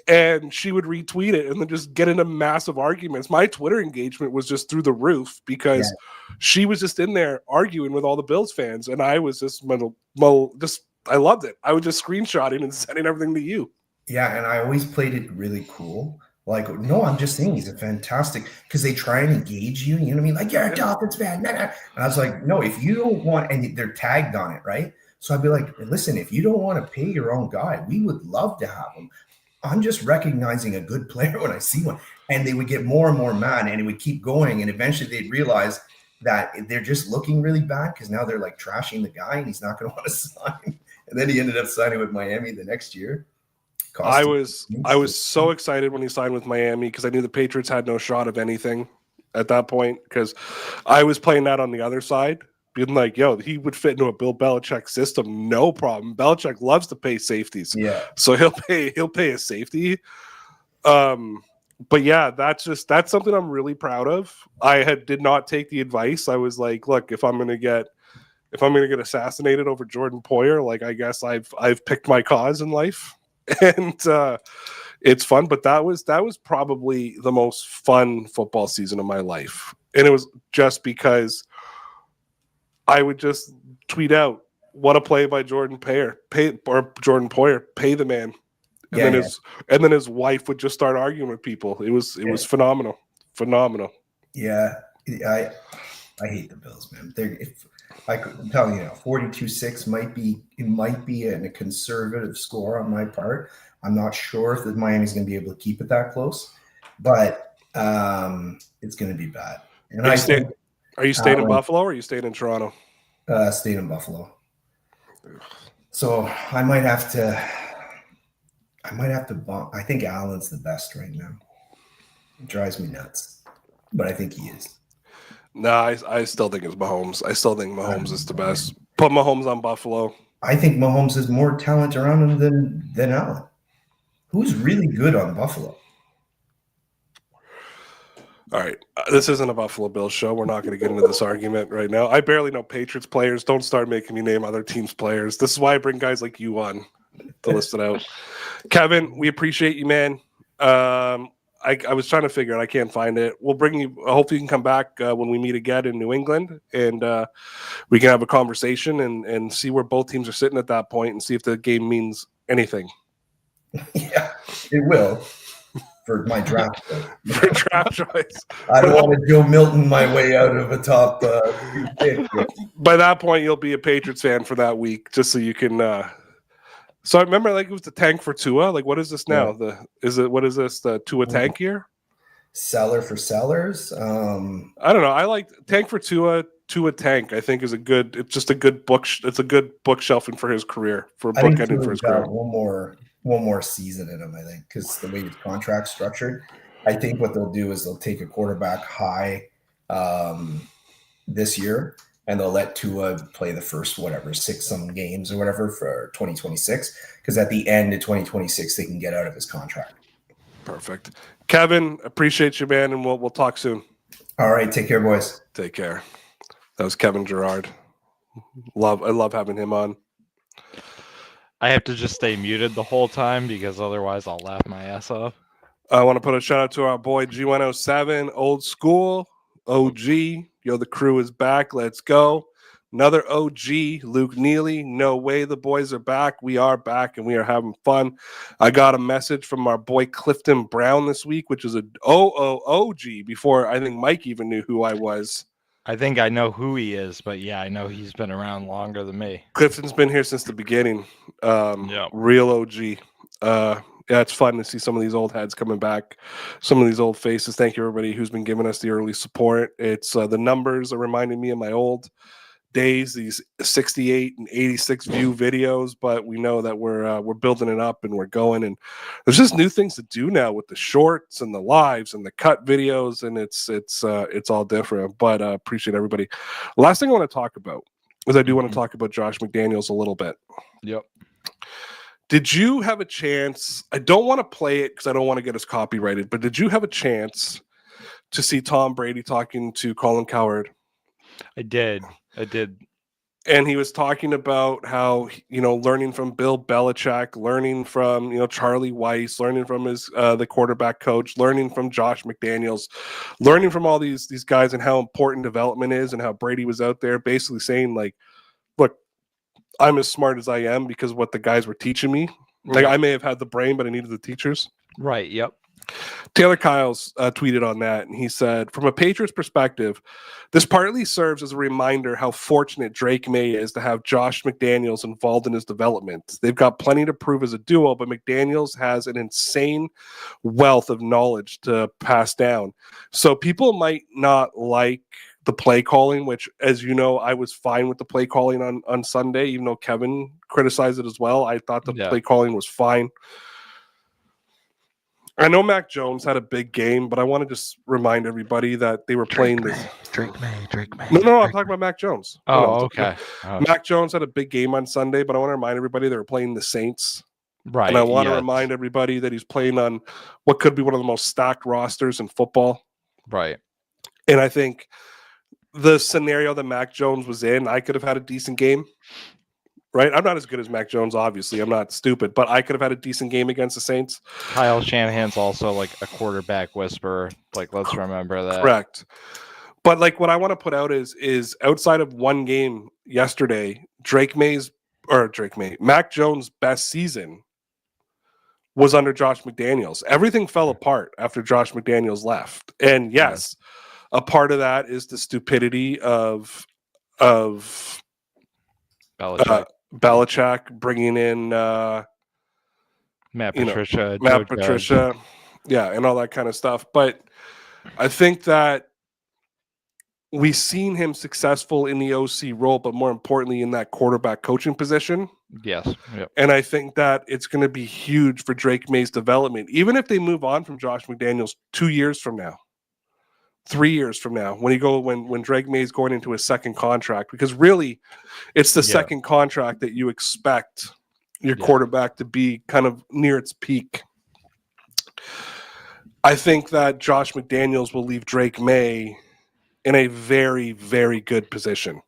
and she would retweet it and then just get into massive arguments. My Twitter engagement was just through the roof because she was just in there arguing with all the Bills fans. And I was just, I loved it. I was just screenshotting and sending everything to you. Yeah, and I always played it really cool. Like, no, I'm just saying he's a fantastic, because they try and engage you. You know what I mean? Like, you're a Dolphins fan. Nah, nah. And I was like, no, if you don't want, and they're tagged on it, right? So I'd be like, listen, if you don't want to pay your own guy, we would love to have him. I'm just recognizing a good player when I see one. And they would get more and more mad, and it would keep going. And eventually they'd realize that they're just looking really bad because now they're like trashing the guy and he's not going to want to sign. And then he ended up signing with Miami the next year. I was so excited when he signed with Miami because I knew the Patriots had no shot of anything at that point because I was playing that on the other side, being like, yo, he would fit into a Bill Belichick system, no problem. Belichick loves to pay safeties. Yeah. So he'll pay a safety. But yeah, that's something I'm really proud of. I did not take the advice. I was like, look, if I'm gonna get assassinated over Jordan Poyer, like I guess I've picked my cause in life. And it's fun, but that was probably the most fun football season of my life. And it was just because I would just tweet out, what a play by Jordan Poyer, pay the man. And then his wife would just start arguing with people. It was phenomenal. Yeah. I hate the Bills, man. I'm telling you, 42-6 might be a conservative score on my part. I'm not sure if Miami's going to be able to keep it that close, but it's going to be bad. And are you staying in Buffalo or are you staying in Toronto? Staying in Buffalo. So I might have to bump. I think Allen's the best right now. It drives me nuts, but I think he is. No, I still think it's Mahomes. I still think Mahomes is the best. Put Mahomes on Buffalo. I think Mahomes has more talent around him than Allen. Who's really good on Buffalo? All right. This isn't a Buffalo Bills show. We're not going to get into this argument right now. I barely know Patriots players. Don't start making me name other teams' players. This is why I bring guys like you on to list it out. Kevin, we appreciate you, man. I was trying to figure it. I can't find it. We'll bring you. Hopefully, you can come back when we meet again in New England, and we can have a conversation and see where both teams are sitting at that point, and see if the game means anything. Yeah, it will for my draft. For draft choice. I don't want to Joe Milton my way out of a top 2 pick. By that point, you'll be a Patriots fan for that week, just so you can. So I remember, like, it was the tank for Tua. Like, what is this now? Yeah. What is this? The Tua tank year? Seller for sellers. I don't know. I like tank for Tua. Tua tank, I think, is a good. It's just a good book. It's a good bookshelfing for his career. For bookending for his career. One more season in him, I think, because the way his contract's structured. I think what they'll do is they'll take a quarterback high this year. And they'll let Tua play the first, 6-some games or whatever for 2026. Because at the end of 2026, they can get out of his contract. Perfect. Kevin, appreciate you, man, and we'll talk soon. All right. Take care, boys. Take care. That was Kevin Gerard. I love having him on. I have to just stay muted the whole time because otherwise I'll laugh my ass off. I want to put a shout out to our boy G107, old school, OG. Yo, the crew is back. Let's go. Another OG, Luke Neely. No way the boys are back. We are back, and we are having fun. I got a message from our boy Clifton Brown this week, which is an OG before I think Mike even knew who I was. I think I know who he is, but yeah, I know he's been around longer than me. Clifton's been here since the beginning. Real OG. Yeah, it's fun to see some of these old heads coming back, some of these old faces. Thank you, everybody who's been giving us the early support. It's the numbers are reminding me of my old days, these 68 and 86 view videos, but we know that we're building it up and we're going, and there's just new things to do now with the shorts and the lives and the cut videos, and it's all different. But appreciate everybody. Last thing I want to talk about is I do want to talk about Josh McDaniels a little bit. Yep. Did you have a chance? I don't want to play it because I don't want to get us copyrighted, but did you have a chance to see Tom Brady talking to Colin Cowherd? I did. And he was talking about how, learning from Bill Belichick, learning from, Charlie Weiss, learning from his the quarterback coach, learning from Josh McDaniels, learning from all these guys and how important development is, and how Brady was out there basically saying, like, look, I'm as smart as I am because of what the guys were teaching me. Like, I may have had the brain, but I needed the teachers. Right. Yep. Taylor Kyles tweeted on that, and he said, from a Patriots perspective, this partly serves as a reminder how fortunate Drake May is to have Josh McDaniels involved in his development. They've got plenty to prove as a duo, but McDaniels has an insane wealth of knowledge to pass down. So people might not like the play calling, which, as you know, I was fine with the play calling on Sunday, even though Kevin criticized it as well. I thought the play calling was fine. I know Mac Jones had a big game, but I want to just remind everybody that they were playing this. Drake May. No, I'm talking about Mac Jones. Oh, okay. Mac Jones had a big game on Sunday, but I want to remind everybody they were playing the Saints. Right. And I want to remind everybody that he's playing on what could be one of the most stacked rosters in football. Right. And I think the scenario that Mac Jones was in, I could have had a decent game. Right, I'm not as good as Mac Jones, obviously. I'm not stupid, but I could have had a decent game against the Saints. Kyle Shanahan's also like a quarterback whisperer. Like, let's remember that. Correct. But like, what I want to put out is outside of one game yesterday, Mac Jones' best season was under Josh McDaniels. Everything fell apart after Josh McDaniels left, and yes, a part of that is the stupidity of Belichick bringing in Matt Patricia, and all that kind of stuff. But I think that we've seen him successful in the OC role, but more importantly in that quarterback coaching position. Yes. Yep. And I think that it's going to be huge for Drake May's development, even if they move on from Josh McDaniels 2 years from now, 3 years from now, when Drake May is going into his second contract, because really it's the second contract that you expect your quarterback to be kind of near its peak. I think that Josh McDaniels will leave Drake May in a very, very good position.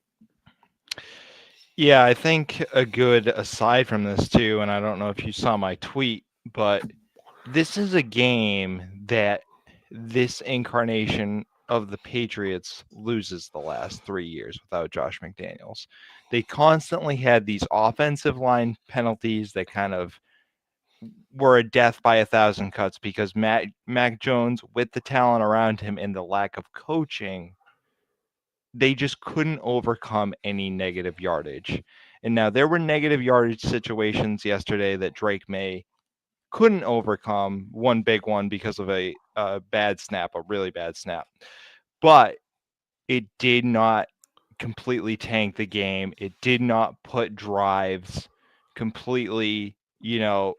Yeah, I think a good aside from this too, and I don't know if you saw my tweet, but this is a game that this incarnation of the Patriots loses the last 3 years without Josh McDaniels. They constantly had these offensive line penalties that kind of were a death by 1,000 cuts because Mac Jones, with the talent around him and the lack of coaching, they just couldn't overcome any negative yardage. And now there were negative yardage situations yesterday that Drake May couldn't overcome, one big one because of a bad snap, a really bad snap. But it did not completely tank the game. It did not put drives completely, in a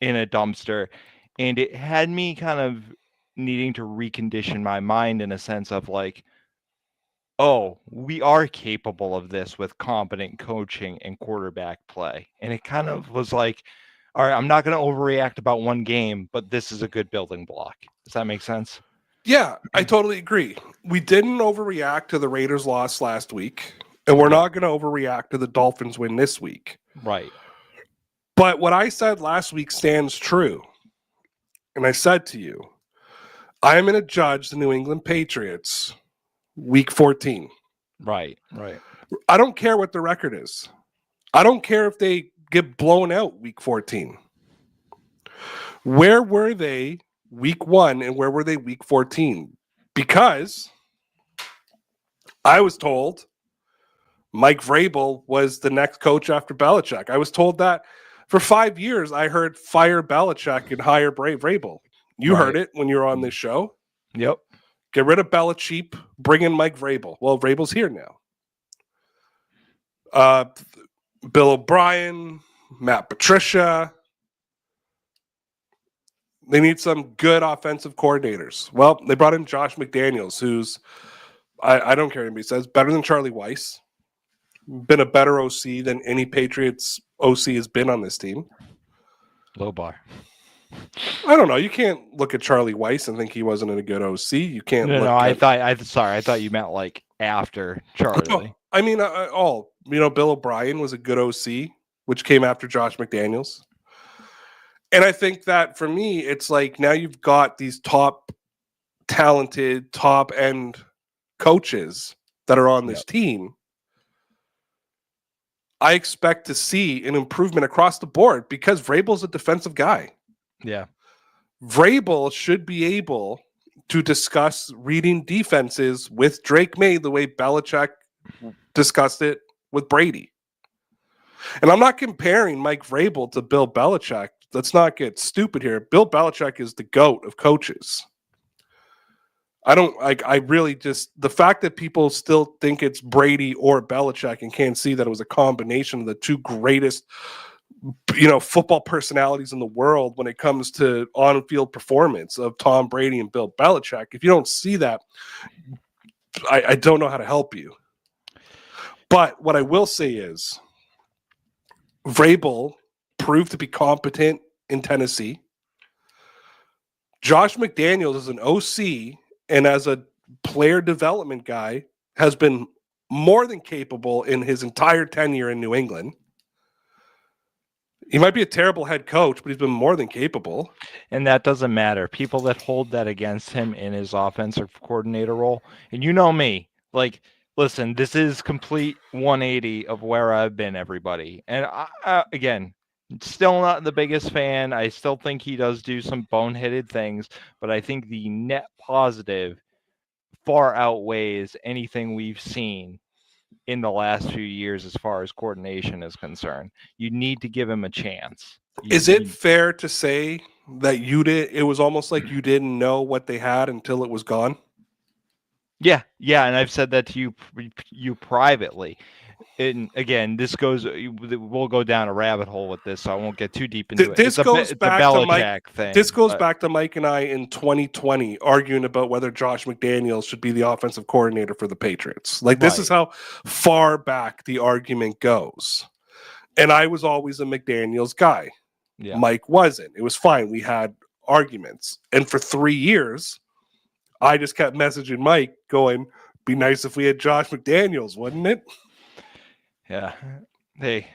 dumpster. And it had me kind of needing to recondition my mind in a sense of like, oh, we are capable of this with competent coaching and quarterback play. And it kind of was like, all right, I'm not going to overreact about one game, but this is a good building block. Does that make sense? Yeah, I totally agree. We didn't overreact to the Raiders' loss last week, and we're not going to overreact to the Dolphins' win this week. Right. But what I said last week stands true. And I said to you, I am going to judge the New England Patriots week 14. Right. I don't care what the record is. I don't care if they get blown out week 14. Where were they week 1 and where were they week 14? Because I was told Mike Vrabel was the next coach after Belichick. I was told that For 5 years, I heard fire Belichick and hire Vrabel. You heard it when you were on this show. Yep. Get rid of Belichick, bring in Mike Vrabel. Well, Vrabel's here now. Bill O'Brien, Matt Patricia. They need some good offensive coordinators. Well, they brought in Josh McDaniels, who's, I don't care what anybody says, better than Charlie Weiss. Been a better OC than any Patriots OC has been on this team. Low bar. I don't know. You can't look at Charlie Weiss and think he wasn't a good OC. You can't. No, I thought you meant like after Charlie. I mean, Bill O'Brien was a good OC, which came after Josh McDaniels. And I think that for me, it's like now you've got these top talented, top end coaches that are on this team. I expect to see an improvement across the board because Vrabel's a defensive guy. Yeah. Vrabel should be able to discuss reading defenses with Drake May the way Belichick discussed it with Brady. And I'm not comparing Mike Vrabel to Bill Belichick. Let's not get stupid here. Bill Belichick is the GOAT of coaches. I really just, the fact that people still think it's Brady or Belichick and can't see that it was a combination of the two greatest, football personalities in the world when it comes to on-field performance of Tom Brady and Bill Belichick. If you don't see that, I don't know how to help you. But what I will say is Vrabel proved to be competent in Tennessee. Josh McDaniels is an OC and as a player development guy has been more than capable in his entire tenure in New England. He might be a terrible head coach, but he's been more than capable. And that doesn't matter. People that hold that against him in his offensive coordinator role, and you know me, like, listen, this is complete 180 of where I've been, everybody. And again, still not the biggest fan. I still think he does do some boneheaded things, but I think the net positive far outweighs anything we've seen in the last few years as far as coordination is concerned. You need to give him a chance. Is it fair to say that it was almost like you didn't know what they had until it was gone? Yeah, and I've said that to you privately. And again, we'll go down a rabbit hole with this, so I won't get too deep into it. This goes back to Mike. Thing, this goes back to Mike and I in 2020 arguing about whether Josh McDaniels should be the offensive coordinator for the Patriots. Like, this is how far back the argument goes. And I was always a McDaniels guy. Yeah. Mike wasn't. It was fine. We had arguments. And for 3 years, I just kept messaging Mike going, be nice if we had Josh McDaniels, wouldn't it? Yeah. Hey,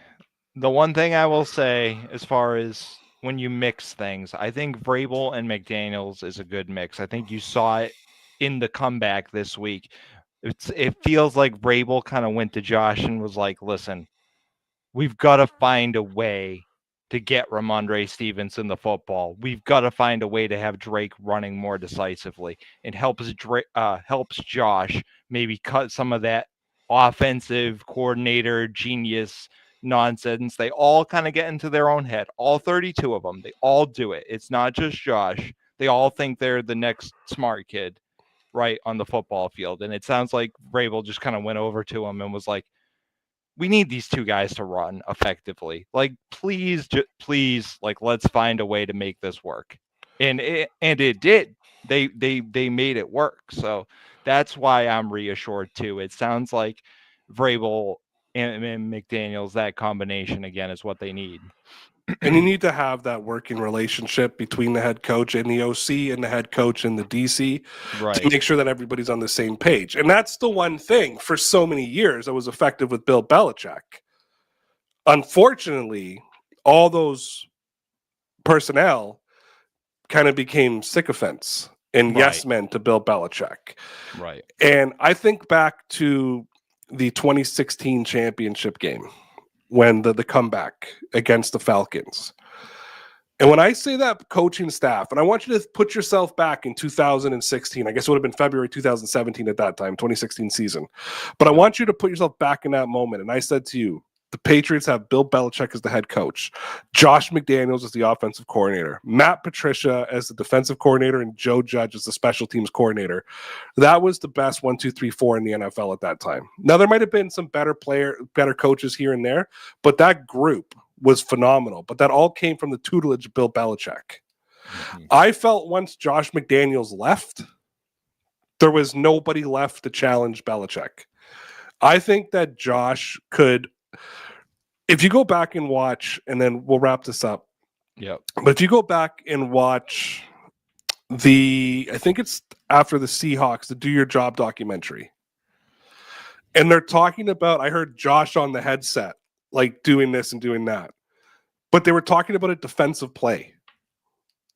the one thing I will say as far as when you mix things, I think Vrabel and McDaniels is a good mix. I think you saw it in the comeback this week. It feels like Vrabel kind of went to Josh and was like, listen, we've got to find a way to get Ramondre Stevenson the football. We've got to find a way to have Drake running more decisively. It helps Josh maybe cut some of that offensive coordinator genius nonsense. They all kind of get into their own head. All 32 of them. They all do it. It's not just Josh. They all think they're the next smart kid, right, on the football field. And it sounds like Vrabel just kind of went over to him and was like, we need these two guys to run effectively. Like, please, like, let's find a way to make this work. And it did. They made it work. So that's why I'm reassured too. It sounds like Vrabel and McDaniels, that combination again, is what they need. And you need to have that working relationship between the head coach and the OC and the head coach and the DC to make sure that everybody's on the same page. And that's the one thing for so many years that was effective with Bill Belichick. Unfortunately, all those personnel kind of became sycophants and yes men to Bill Belichick. Right. And I think back to the 2016 championship game when the comeback against the Falcons. And when I say that coaching staff, and I want you to put yourself back in 2016, I guess it would have been February 2017 at that time, 2016 season. But I want you to put yourself back in that moment. And I said to you, The Patriots have Bill Belichick as the head coach, Josh McDaniels as the offensive coordinator, Matt Patricia as the defensive coordinator, and Joe Judge as the special teams coordinator. That was the best 1, 2, 3, 4 in the NFL at that time. Now, there might have been some better coaches here and there, but that group was phenomenal. But that all came from the tutelage of Bill Belichick. Mm-hmm. I felt once Josh McDaniels left, there was nobody left to challenge Belichick. I think that Josh could, if you go back and watch, and then we'll wrap this up. Yep. But if you go back and watch I think it's after the Seahawks, the Do Your Job documentary, and they're talking about, I heard Josh on the headset, like doing this and doing that, but they were talking about a defensive play.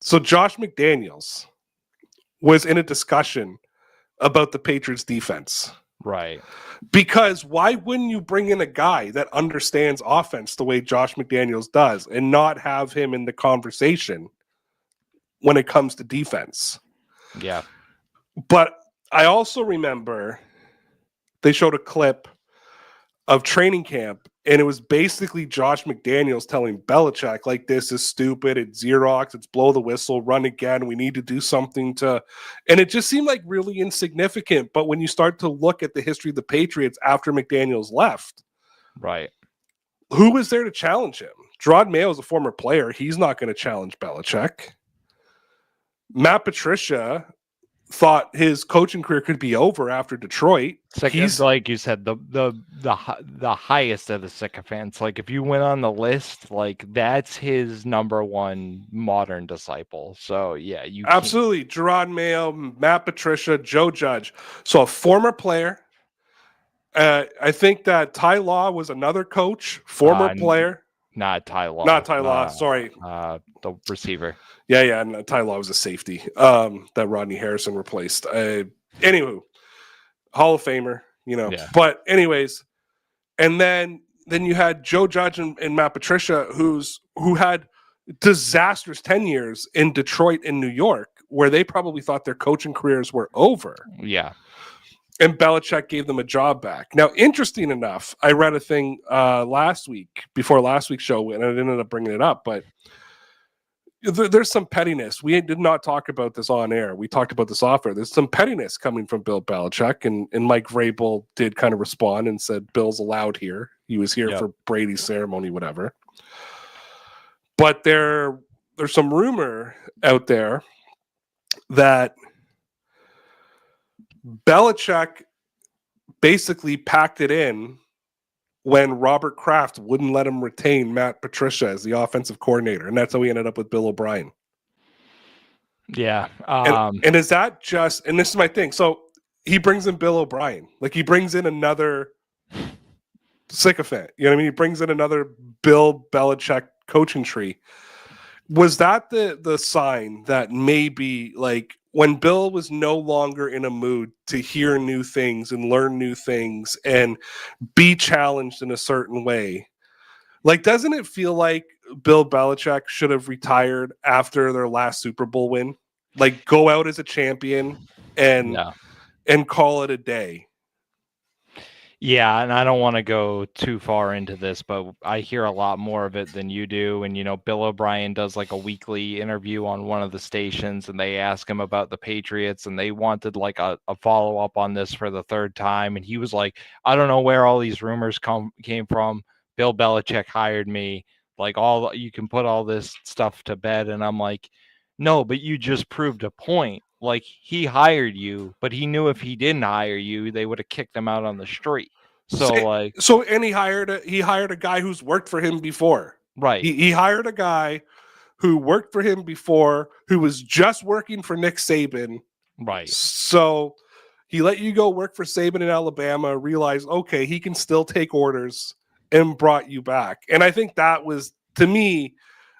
So Josh McDaniels was in a discussion about the Patriots defense. Right. Because why wouldn't you bring in a guy that understands offense the way Josh McDaniels does and not have him in the conversation when it comes to defense? Yeah. But I also remember they showed a clip of training camp, and it was basically Josh McDaniels telling Belichick, like, this is stupid, it's Xerox, it's blow the whistle, run again, we need to do something to... And it just seemed like really insignificant, but when you start to look at the history of the Patriots after McDaniels left, right, who was there to challenge him? Gerard Mayo is a former player. He's not going to challenge Belichick. Matt Patricia thought his coaching career could be over after Detroit. He's, like you said, the highest of the sycophants. Like, if you went on the list, like, that's his number one modern disciple. So yeah, you absolutely Gerard Mayo, Matt Patricia, Joe Judge. So a former player. I think that Ty Law was another coach, former player. Not Ty Law. Not Ty Law. Sorry, the receiver. Yeah, and Ty Law was a safety that Rodney Harrison replaced. Anywho, Hall of Famer, Yeah. But anyways, and then you had Joe Judge and Matt Patricia, who had disastrous tenures in Detroit and New York, where they probably thought their coaching careers were over. Yeah. And Belichick gave them a job back. Now, interesting enough, I read a thing before last week's show, and I didn't end up bringing it up, but there's some pettiness. We did not talk about this on air. We talked about this off air. There's some pettiness coming from Bill Belichick, and Mike Vrabel did kind of respond and said, Bill's allowed here. He was here for Brady's ceremony, whatever. But there's some rumor out there that Belichick basically packed it in when Robert Kraft wouldn't let him retain Matt Patricia as the offensive coordinator. And that's how we ended up with Bill O'Brien. Yeah. And is that just, and this is my thing. So he brings in Bill O'Brien. Like, he brings in another sycophant. You know what I mean? He brings in another Bill Belichick coaching tree. Was that the sign that maybe, like, when Bill was no longer in a mood to hear new things and learn new things and be challenged in a certain way, like, doesn't it feel like Bill Belichick should have retired after their last Super Bowl win? Like, go out as a champion and call it a day. Yeah, and I don't want to go too far into this, but I hear a lot more of it than you do. And, Bill O'Brien does like a weekly interview on one of the stations, and they ask him about the Patriots, and they wanted like a follow-up on this for the third time. And he was like, I don't know where all these rumors came from. Bill Belichick hired me. Like, you can put all this stuff to bed. And I'm like, no, but you just proved a point. Like, he hired you, but he knew if he didn't hire you, they would have kicked him out on the street. And he hired a guy who's worked for him before. Right. He hired a guy who worked for him before, who was just working for Nick Saban. Right. So he let you go work for Saban in Alabama, realized, okay, he can still take orders, and brought you back. And I think that was, to me,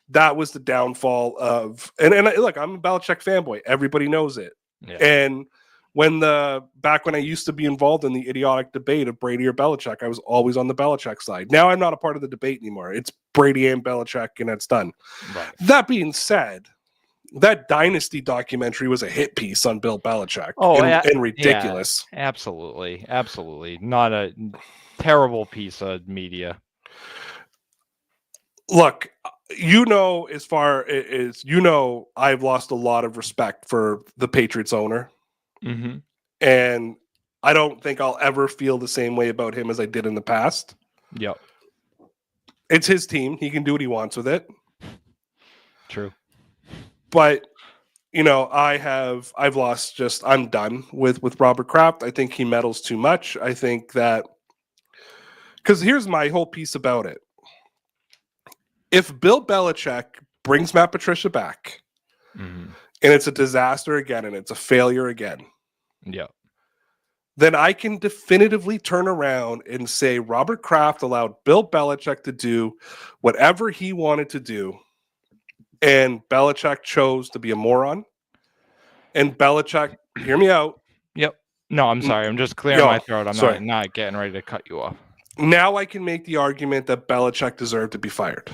that was the downfall of, and look, I'm a Belichick fanboy. Everybody knows it. Yeah. And back when I used to be involved in the idiotic debate of Brady or Belichick, I was always on the Belichick side. Now I'm not a part of the debate anymore. It's Brady and Belichick, and it's done. Right. That being said, that Dynasty documentary was a hit piece on Bill Belichick. And ridiculous. Yeah, absolutely. Not a terrible piece of media. Look, as far as I've lost a lot of respect for the Patriots owner, Mm-hmm. and I don't think I'll ever feel the same way about him as I did in the past. Yep. It's his team; he can do what he wants with it. True. But I've lost. I'm done with Robert Kraft. I think he meddles too much. I think that because here's my whole piece about it. If Bill Belichick brings Matt Patricia back, Mm-hmm. and it's a disaster again, and it's a failure again, Yep. then I can definitively turn around and say Robert Kraft allowed Bill Belichick to do whatever he wanted to do, and Belichick chose to be a moron. And Belichick, hear me out. Yep. No, I'm sorry. I'm just clearing my throat. I'm sorry. not getting ready to cut you off. Now I can make the argument that Belichick deserved to be fired.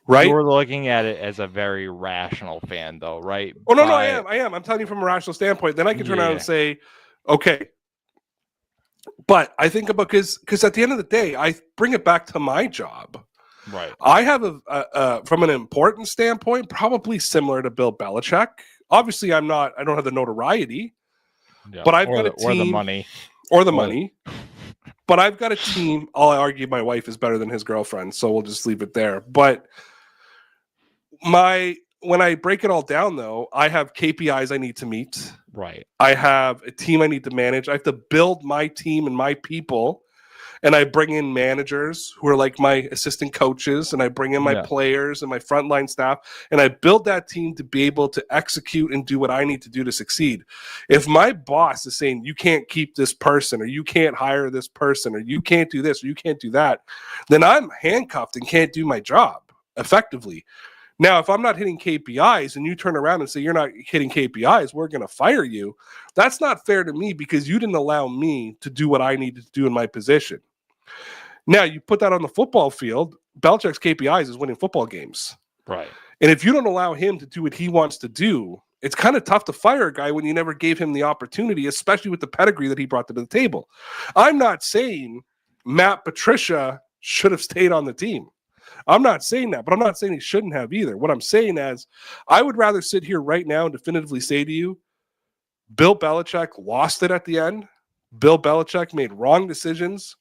Right? You're looking at it as a very rational fan, though, right? Oh, no, I am. I'm telling you from a rational standpoint. Then I can turn around and say, okay. But I think about because at the end of the day, I bring it back to my job. Right. I have from an importance standpoint, probably similar to Bill Belichick. Obviously, I don't have the notoriety, Yeah. but I've got a team or the money. Or the money. But I've got a team. I'll argue my wife is better than his girlfriend, so we'll just leave it there. But when I break it all down, though, I have KPIs I need to meet. Right. I have a team I need to manage. I have to build my team and my people. And I bring in managers who are like my assistant coaches, and I bring in my players and my frontline staff, and I build that team to be able to execute and do what I need to do to succeed. If my boss is saying you can't keep this person, or you can't hire this person, or you can't do this, or you can't do that, then I'm handcuffed and can't do my job effectively. Now, if I'm not hitting KPIs and you turn around and say you're not hitting KPIs, we're going to fire you. That's not fair to me because you didn't allow me to do what I needed to do in my position. Now, you put that on the football field, Belichick's KPIs is winning football games. Right. And if you don't allow him to do what he wants to do, it's kind of tough to fire a guy when you never gave him the opportunity, especially with the pedigree that he brought to the table. I'm not saying Matt Patricia should have stayed on the team. I'm not saying that, but I'm not saying he shouldn't have either. What I'm saying is I would rather sit here right now and definitively say to you, Bill Belichick lost it at the end. Bill Belichick made wrong decisions.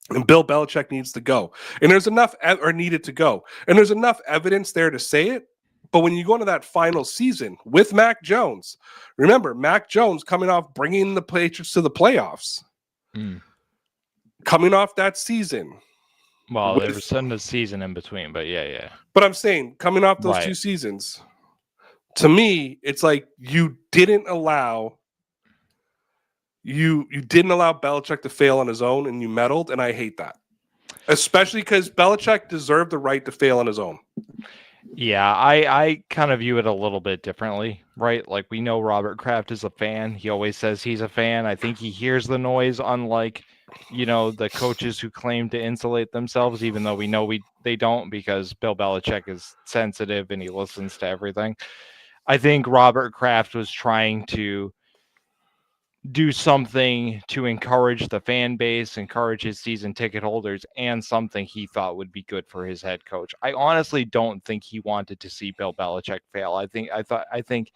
And Bill Belichick needs to go. And there's enough needed to go. And there's enough evidence there to say it. But when you go into that final season with Mac Jones, remember, Mac Jones coming off bringing the Patriots to the playoffs. Coming off that season. Well, there was a season in between, but yeah. But I'm saying, coming off those two seasons, to me, it's like you didn't allow Belichick to fail on his own, and you meddled, and I hate that. Especially because Belichick deserved the right to fail on his own. Yeah, I kind of view it a little bit differently, right? Like, we know Robert Kraft is a fan. He always says he's a fan. I think he hears the noise, unlike, the coaches who claim to insulate themselves, even though we know they don't, because Bill Belichick is sensitive and he listens to everything. I think Robert Kraft was trying to do something to encourage the fan base, encourage his season ticket holders, and something he thought would be good for his head coach. I honestly don't think he wanted to see Bill Belichick fail. I think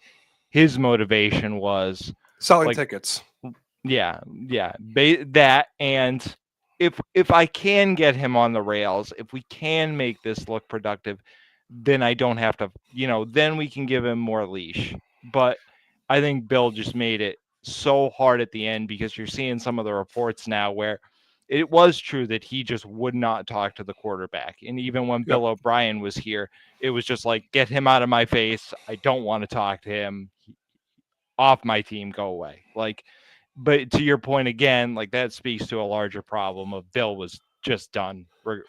his motivation was selling tickets. Yeah. That, and if I can get him on the rails, if we can make this look productive, then I don't have to, then we can give him more leash. But I think Bill just made it so hard at the end, because you're seeing some of the reports now where it was true that he just would not talk to the quarterback. And even when Bill O'Brien was here, it was just like, get him out of my face. I don't want to talk to him. Off my team, go away. But to your point again, that speaks to a larger problem of Bill was just done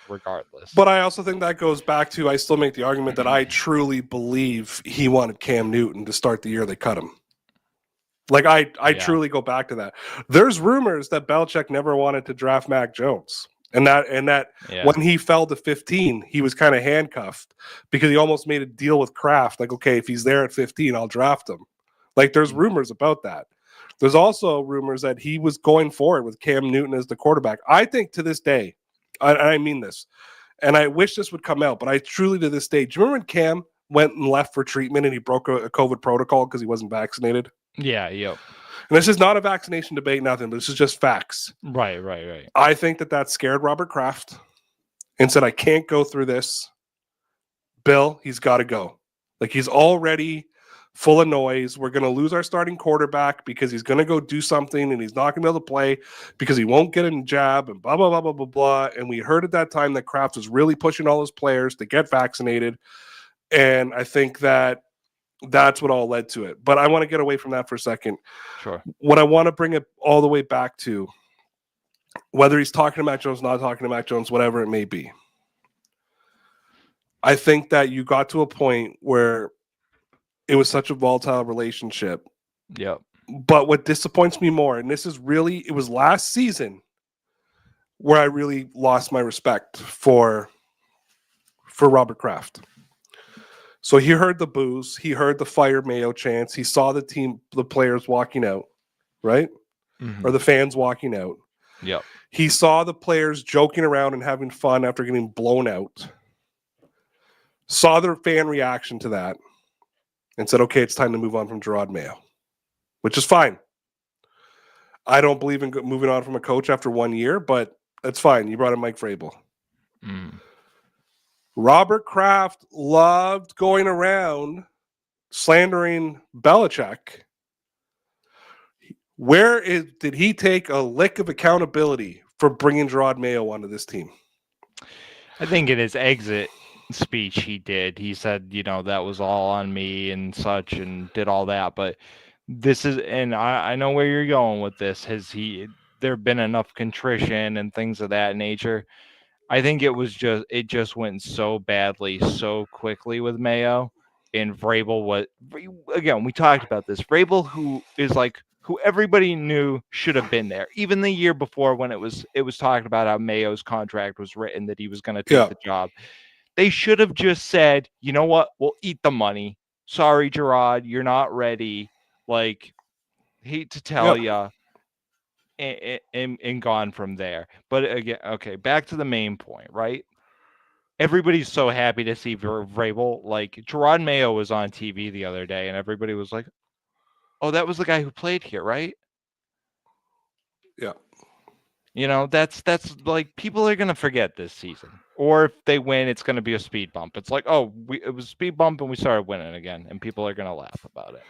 regardless. But I also think that goes back to, I still make the argument that I truly believe he wanted Cam Newton to start the year they cut him. I truly go back to that. There's rumors that Belichick never wanted to draft Mac Jones. And that when he fell to 15, he was kind of handcuffed because he almost made a deal with Kraft. Okay, if he's there at 15, I'll draft him. There's rumors about that. There's also rumors that he was going forward with Cam Newton as the quarterback. I think to this day, I mean this, And I wish this would come out, but I truly to this day, do you remember when Cam went and left for treatment and he broke a COVID protocol because he wasn't vaccinated? Yeah, yep. And this is not a vaccination debate, nothing, but this is just facts. Right. I think that scared Robert Kraft and said, I can't go through this. Bill, he's got to go. Like, he's already full of noise. We're going to lose our starting quarterback because he's going to go do something and he's not going to be able to play because he won't get a jab and blah, blah, blah, blah, blah, blah. And we heard at that time that Kraft was really pushing all his players to get vaccinated. And I think that that's what all led to it. But I want to get away from that for a second. Sure. What I want to bring it all the way back to, whether he's talking to Mac Jones, not talking to Mac Jones, whatever it may be, I think that you got to a point where it was such a volatile relationship. Yep. But what disappoints me more, and this is really, it was last season where I really lost my respect for Robert Kraft. So he heard the boos, he heard the fire Mayo chants, he saw the players walking out, right? Mm-hmm. Or the fans walking out. Yep. He saw the players joking around and having fun after getting blown out. Saw the fan reaction to that and said, okay, it's time to move on from Gerard Mayo, which is fine. I don't believe in moving on from a coach after 1 year, but that's fine. You brought in Mike Vrabel. Mm. Robert Kraft loved going around slandering Belichick. Did he take a lick of accountability for bringing Gerard Mayo onto this team? I think in his exit speech he did. He said, that was all on me and such, and did all that. But this is, and I know where you're going with this. There been enough contrition and things of that nature? I think it just went so badly so quickly with Mayo, and Vrabel again, we talked about this. Vrabel, who everybody knew should have been there, even the year before when it was talked about how Mayo's contract was written, that he was going to take the job. They should have just said, you know what, we'll eat the money. Sorry, Gerard, you're not ready. Like, hate to tell you. And gone from there. But again, okay, back to the main point, right? Everybody's so happy to see Vrabel. Like, Gerard Mayo was on TV the other day, and everybody was like, oh, that was the guy who played here, right? Yeah. That's like, people are going to forget this season. Or if they win, it's going to be a speed bump. It's like, oh, it was a speed bump and we started winning again, and people are going to laugh about it.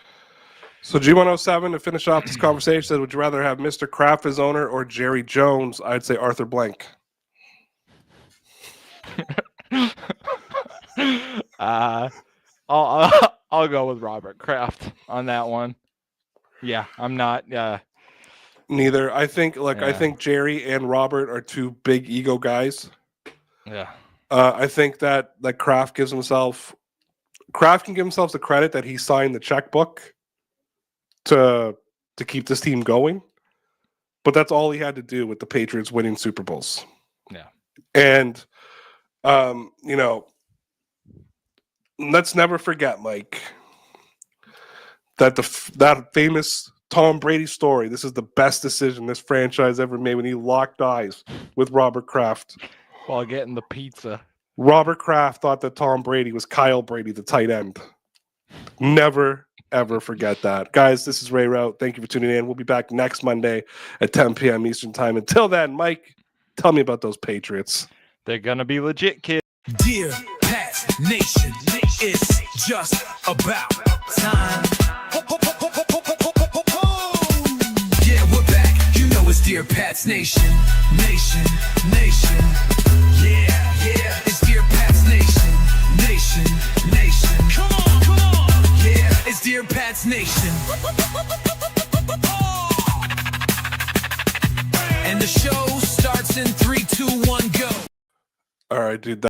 So G107, to finish off this conversation, said, would you rather have Mr. Kraft as owner or Jerry Jones? I'd say Arthur Blank. I'll go with Robert Kraft on that one. Yeah, I'm not. Neither. I think Jerry and Robert are two big ego guys. Yeah. I think that Kraft can give himself the credit that he signed the checkbook to keep this team going, but that's all he had to do with the Patriots winning Super Bowls. Yeah. And let's never forget, Mike, that that famous Tom Brady story. This is the best decision this franchise ever made when he locked eyes with Robert Kraft while getting the pizza. Robert Kraft thought that Tom Brady was Kyle Brady, the tight end. Never, ever forget that. Guys, this is Ray Rout. Thank you for tuning in. We'll be back next Monday at 10 p.m. Eastern Time. Until then, Mike, tell me about those Patriots. They're going to be legit, kids. Dear Pats Nation, it's just about time. Yeah, we're back. It's Dear Pats Nation. Nation. Yeah. It's Dear Pats Nation. Nation. Come on. Yeah, it's Dear Pats Nation. And the show starts in 3, 2, 1, go. All right, dude.